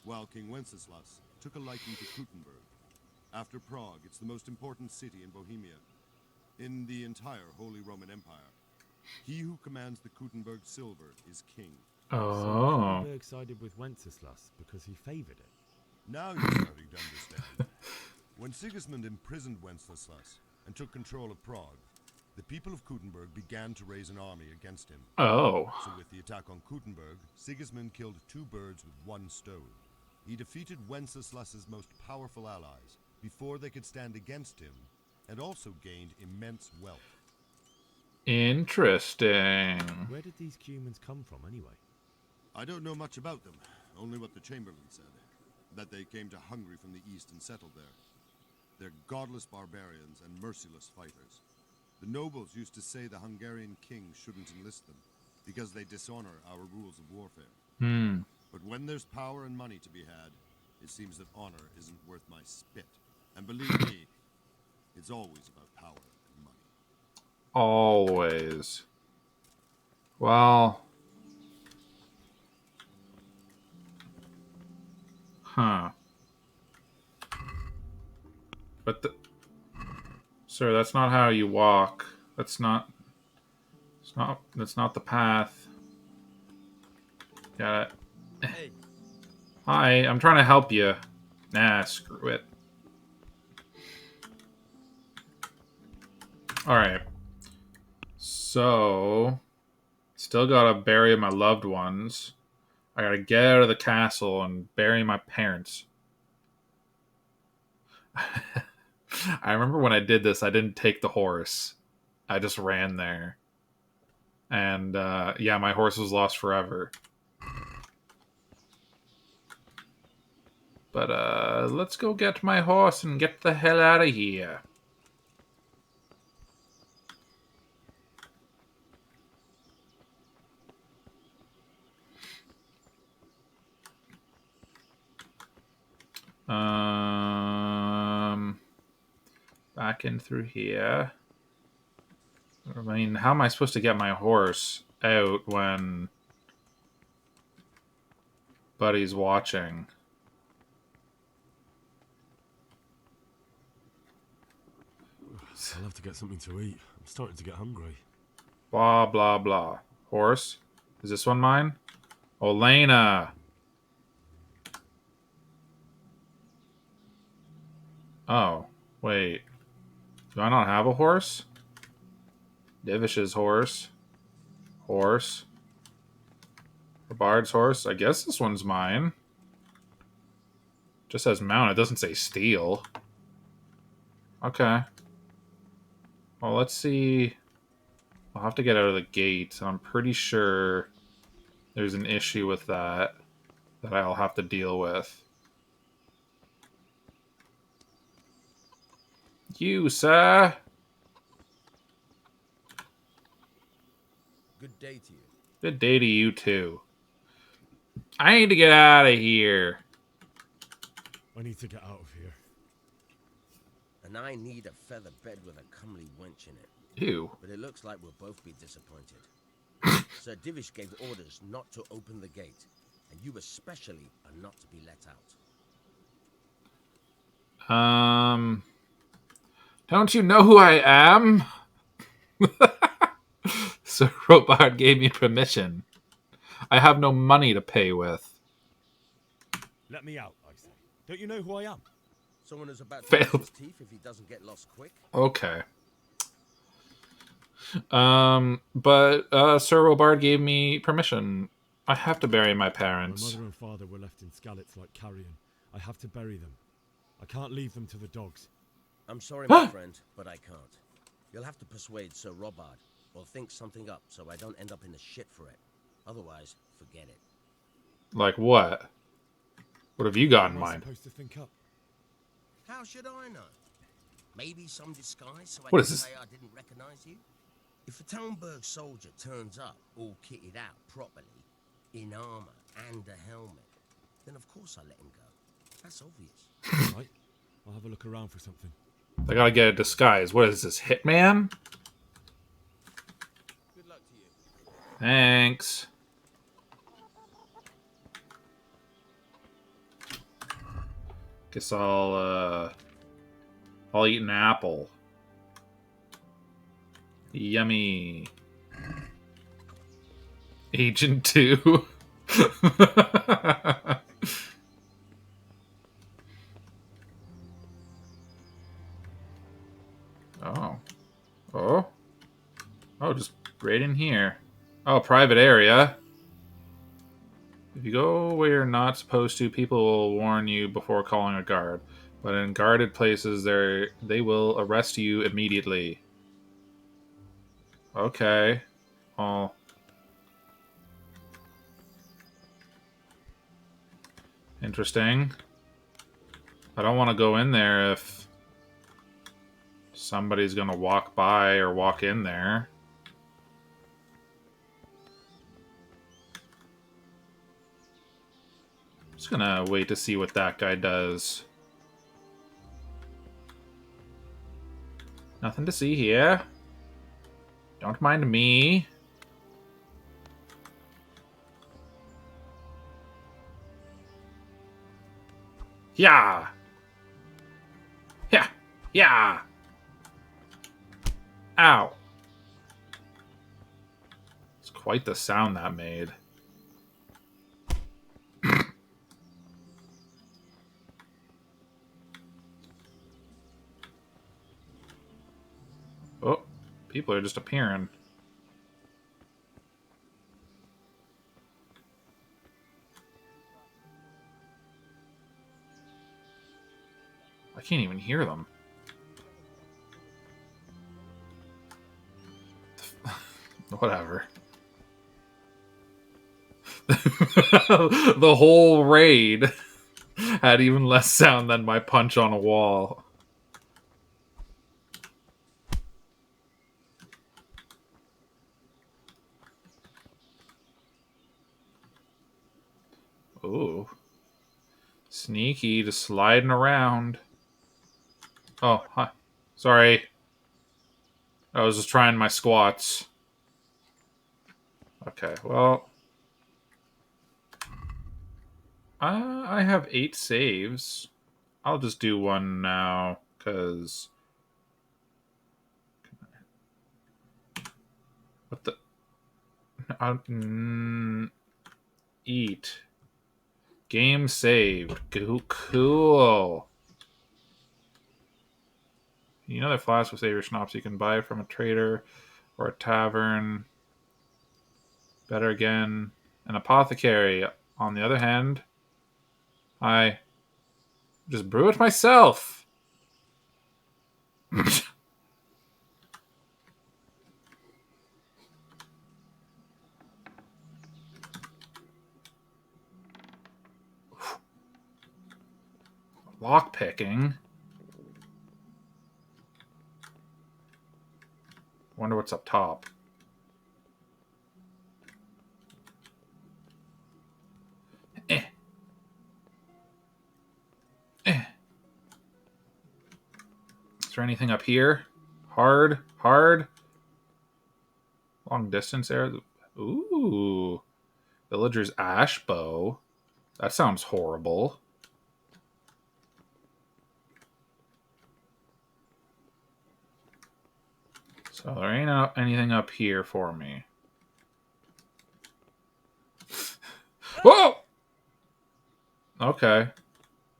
while King Wenceslas took a liking to Kuttenberg. After Prague, it's the most important city in Bohemia, in the entire Holy Roman Empire. He who commands the Kuttenberg silver is king. So Oh. Kuttenberg sided with Wenceslas because he favored it. Now you're starting to understand. When Sigismund imprisoned Wenceslas and took control of Prague, the people of Kuttenberg began to raise an army against him. Oh. So with the attack on Kuttenberg, Sigismund killed two birds with one stone. He defeated Wenceslas's most powerful allies before they could stand against him, and also gained immense wealth. Interesting. Where did these Cumans come from anyway? I don't know much about them, only what the Chamberlain said, that they came to Hungary from the east and settled there. They're godless barbarians and merciless fighters. The nobles used to say the Hungarian king shouldn't enlist them, because they dishonor our rules of warfare. But when there's power and money to be had, it seems that honor isn't worth my spit. And believe me, it's always about power and money. Always. Well. Huh. But sir, that's not how you walk. That's not the path. Got it. Hey. Hi, I'm trying to help you. Nah, screw it. Alright. So, still gotta bury my loved ones. I gotta get out of the castle and bury my parents. I remember when I did this, I didn't take the horse. I just ran there. And, yeah, my horse was lost forever. But, let's go get my horse and get the hell out of here. Back in through here. I mean, how am I supposed to get my horse out when Buddy's watching? I'll have to get something to eat. I'm starting to get hungry. Blah, blah, blah. Horse? Is this one mine? Olena! Oh, wait. Do I not have a horse? Divish's horse. Horse. The Bard's horse. I guess this one's mine. Just says mount. It doesn't say steal. Okay. Well, let's see. I'll have to get out of the gate, and I'm pretty sure there's an issue with that I'll have to deal with. You, sir. Good day to you. Good day to you, too. I need to get out of here. I need to get out of here. And I need a feather bed with a comely wench in it. Ew. But it looks like we'll both be disappointed. Sir Divish gave orders not to open the gate, and you especially are not to be let out. Don't you know who I am? Sir Robard gave me permission. I have no money to pay with. Let me out, I say. Don't you know who I am? Someone who's about to lose his teeth if he doesn't get lost quick. Okay. But Sir Robard gave me permission. I have to bury my parents. My mother and father were left in Skalitz like carrion. I have to bury them. I can't leave them to the dogs. I'm sorry, my friend, but I can't. You'll have to persuade Sir Robard, or think something up so I don't end up in the shit for it. Otherwise, forget it. Like what? What have you got in What am I mind? supposed to think up? How should I know? Maybe some disguise so I What can is this? say I didn't recognize you? If a Talmberg soldier turns up all kitted out properly, in armor and a helmet, then of course I let him go. That's obvious. Right. I'll have a look around for something. I gotta get a disguise. What is this, Hitman? Good luck to you. Thanks. Guess I'll eat an apple. Yummy. Agent 2. Oh. Oh. Oh, just right in here. Oh, private area. If you go where you're not supposed to, people will warn you before calling a guard. But in guarded places, they will arrest you immediately. Okay. Well. Interesting. I don't want to go in there if somebody's going to walk by or walk in there. Just gonna wait to see what that guy does. Nothing to see here. Don't mind me. Yeah. Yeah. Yeah. Ow. It's quite the sound that made. Oh, people are just appearing. I can't even hear them. Whatever. The whole raid had even less sound than my punch on a wall. Ooh. Sneaky, just sliding around. Oh, hi. Sorry. I was just trying my squats. Okay, well. I have 8 saves. I'll just do one now, because... What the... Eat. Game saved. Cool. Another flask with savior schnapps you can buy from a trader or a tavern. Better again. An apothecary. On the other hand, I just brew it myself. Lockpicking. Wonder what's up top. Eh. Eh. Is there anything up here? Hard. Long distance arrow. Ooh. Villager's ash bow. That sounds horrible. So there ain't anything up here for me. Whoa! Okay.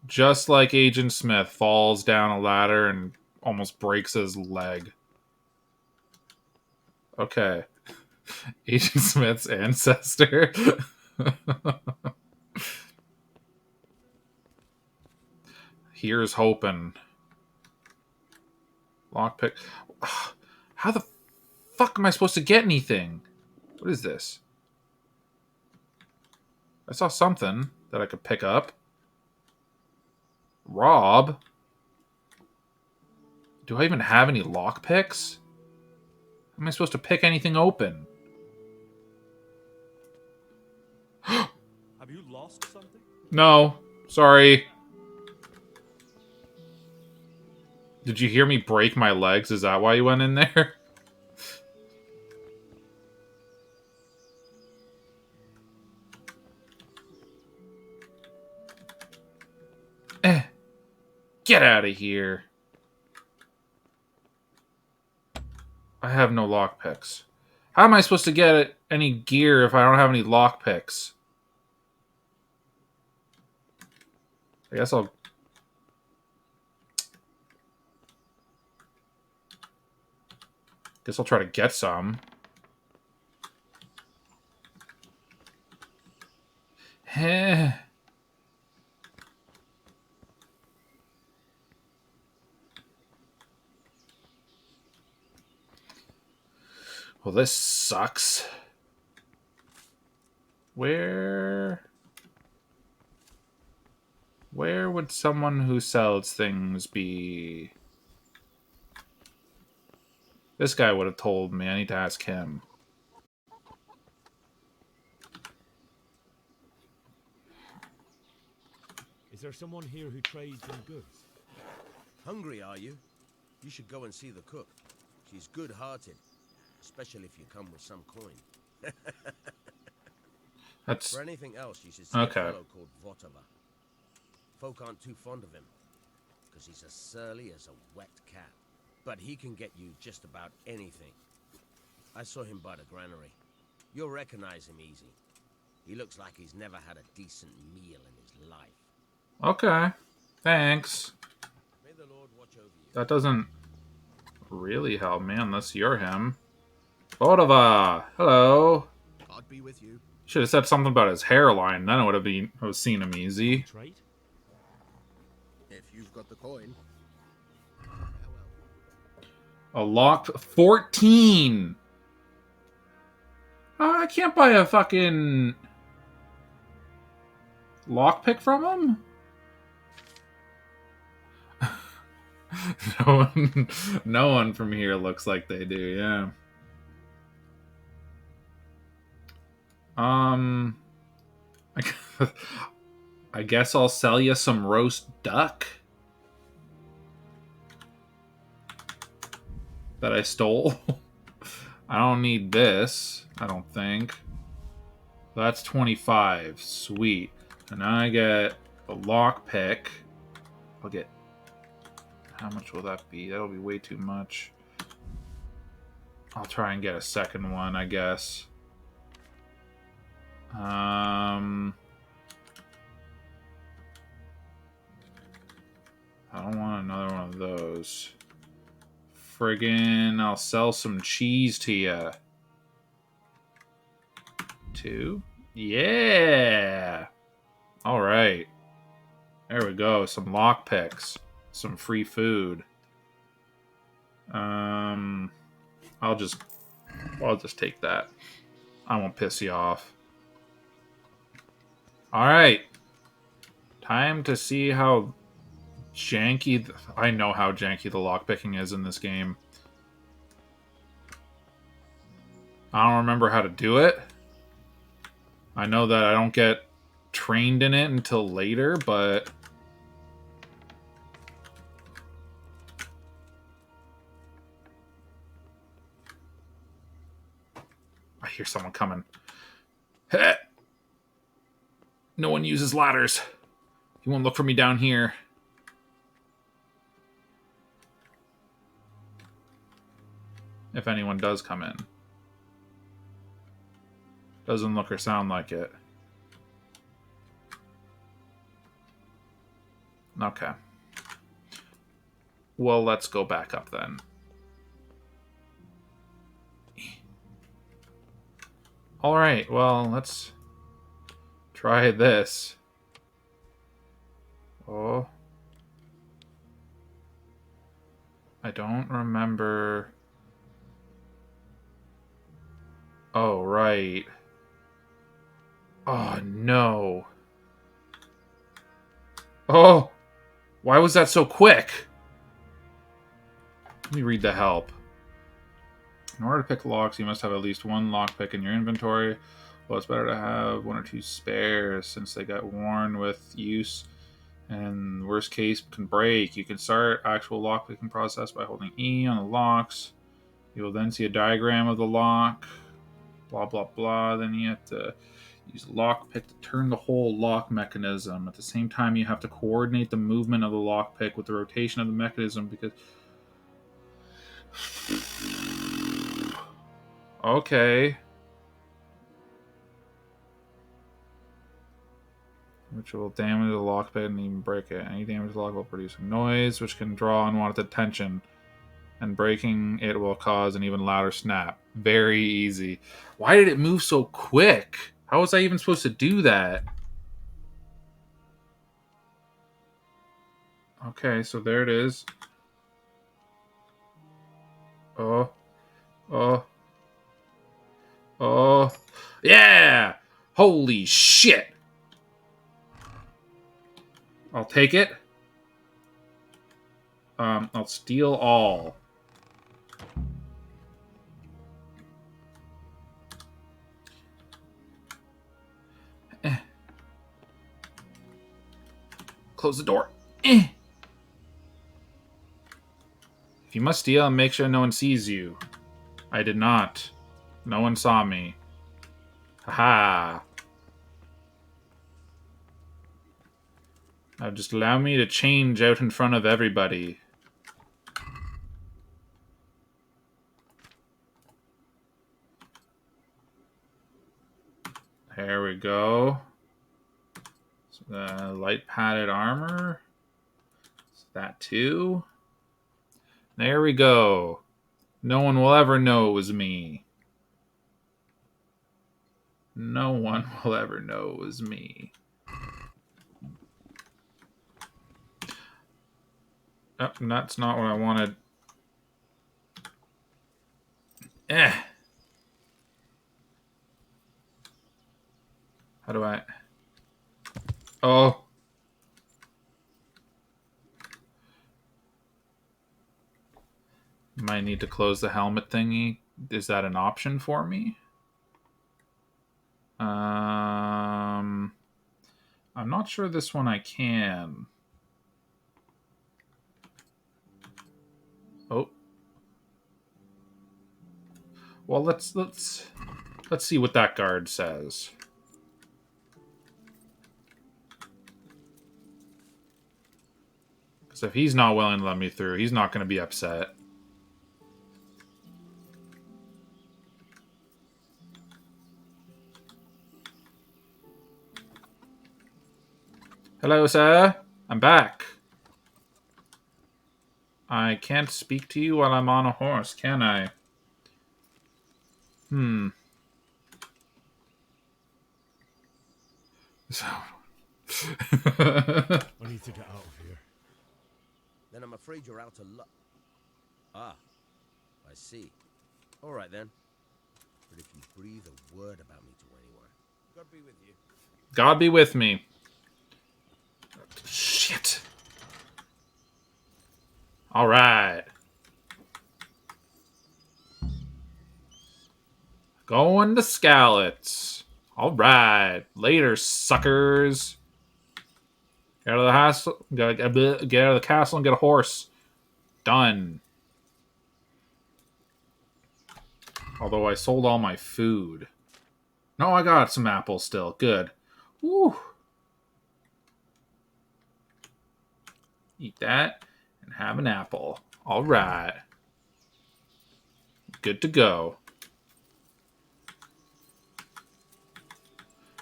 Just like Agent Smith falls down a ladder and almost breaks his leg. Okay. Agent Smith's ancestor. Here's hoping. Lockpick. How the fuck am I supposed to get anything? What is this? I saw something that I could pick up. Rob? Do I even have any lockpicks? How am I supposed to pick anything open? Have you lost something? No. Sorry. Did you hear me break my legs? Is that why you went in there? Get out of here. I have no lockpicks. How am I supposed to get any gear if I don't have any lockpicks? I guess I'll... try to get some. Heh. Well, this sucks. Where would someone who sells things be? This guy would have told me. I need to ask him. Is there someone here who trades in goods? Hungry, are you? You should go and see the cook. She's good-hearted, especially if you come with some coin. That's... For anything else, you should see a fellow called Votava. Folk aren't too fond of him, because he's as surly as a wet cat. But he can get you just about anything. I saw him by the granary. You'll recognize him easy. He looks like he's never had a decent meal in his life. Okay. Thanks. May the Lord watch over you. That doesn't really help me unless you're him. Bodova! Hello. God be with you. Should have said something about his hairline. Then it would have seen him easy. Trade? If you've got the coin. A lock 14. I can't buy a fucking lockpick from him. No one from here looks like they do. Yeah. I guess I'll sell you some roast duck that I stole. I don't need this, I don't think. That's 25. Sweet. And now I get a lockpick. I'll get... How much will that be? That'll be way too much. I'll try and get a second one, I guess. I don't want another one of those. Friggin', I'll sell some cheese to ya. 2? Yeah! Alright. There we go. Some lockpicks. Some free food. I'll just take that. I won't piss you off. Alright. Time to see how janky. I know how janky the lockpicking is in this game. I don't remember how to do it. I know that I don't get trained in it until later, but... I hear someone coming. Hey! No one uses ladders. You won't look for me down here. If anyone does come in. Doesn't look or sound like it. Okay. Well, let's go back up then. Alright, well, let's try this. Oh. I don't remember... Oh, right. Oh, no. Oh! Why was that so quick? Let me read the help. In order to pick locks, you must have at least one lockpick in your inventory. Well, it's better to have one or two spares since they got worn with use and worst case can break. You can start actual lockpicking process by holding E on the locks. You will then see a diagram of the lock. Blah, blah, blah. Then you have to use the lockpick to turn the whole lock mechanism. At the same time, you have to coordinate the movement of the lockpick with the rotation of the mechanism because... Okay. Which will damage the lockpick and even break it. Any damage to the lock will produce a noise, which can draw unwanted attention. And breaking it will cause an even louder snap. Very easy. Why did it move so quick? How was I even supposed to do that? Okay, so there it is. Oh. Oh. Oh. Yeah! Holy shit! I'll take it. I'll steal all. Close the door. If you must steal, make sure no one sees you. I did not. No one saw me. Haha. Now just allow me to change out in front of everybody. There we go. So the light padded armor. So that too. There we go. No one will ever know it was me. No one will ever know it was me. Oh, that's not what I wanted. How do I... Oh. Might need to close the helmet thingy. Is that an option for me? I'm not sure this one I can. Oh. Well, let's see what that guard says. Because if he's not willing to let me through, he's not going to be upset. Hello, sir. I'm back. I can't speak to you while I'm on a horse, can I? So... I need to get out of here. Then I'm afraid you're out of luck. Ah, I see. All right then. But if you breathe a word about me to anyone, God be with you. God be with me. Shit. All right. Going to Skalitz. All right. Later, suckers. Get out of the castle. Get out of the castle and get a horse. Done. Although I sold all my food. No, I got some apples still. Good. Woo. Eat that and have an apple. All right. Good to go.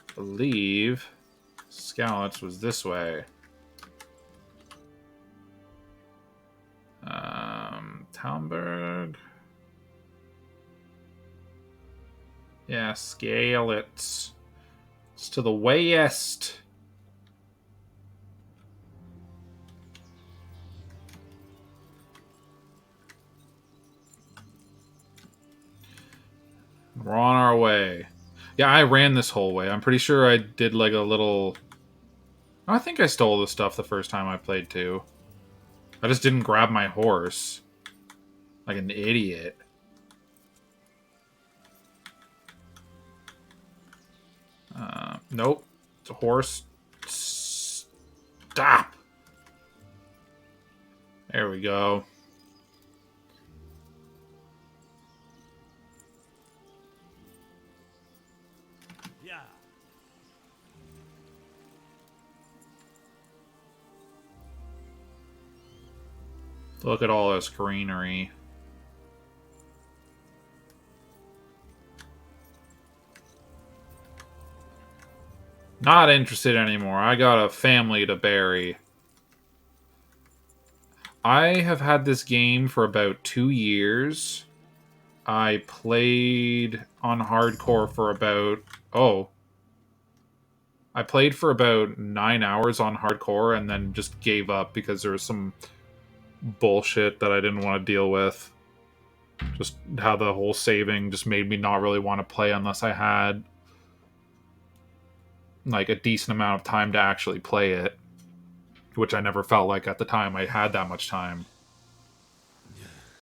I believe Skalitz was this way. Talmberg. Yeah, Skalitz. It's to the west. We're on our way. Yeah, I ran this whole way. I'm pretty sure I did like a little... I think I stole the stuff the first time I played too. I just didn't grab my horse. Like an idiot. Nope. It's a horse. Stop! There we go. Yeah. Look at all this greenery. Not interested anymore. I got a family to bury. I have had this game for about 2 years. I played on hardcore for about... I played for about 9 hours on hardcore and then just gave up because there was some bullshit that I didn't want to deal with. Just how the whole saving just made me not really want to play unless I had like a decent amount of time to actually play it, which I never felt like at the time I had that much time.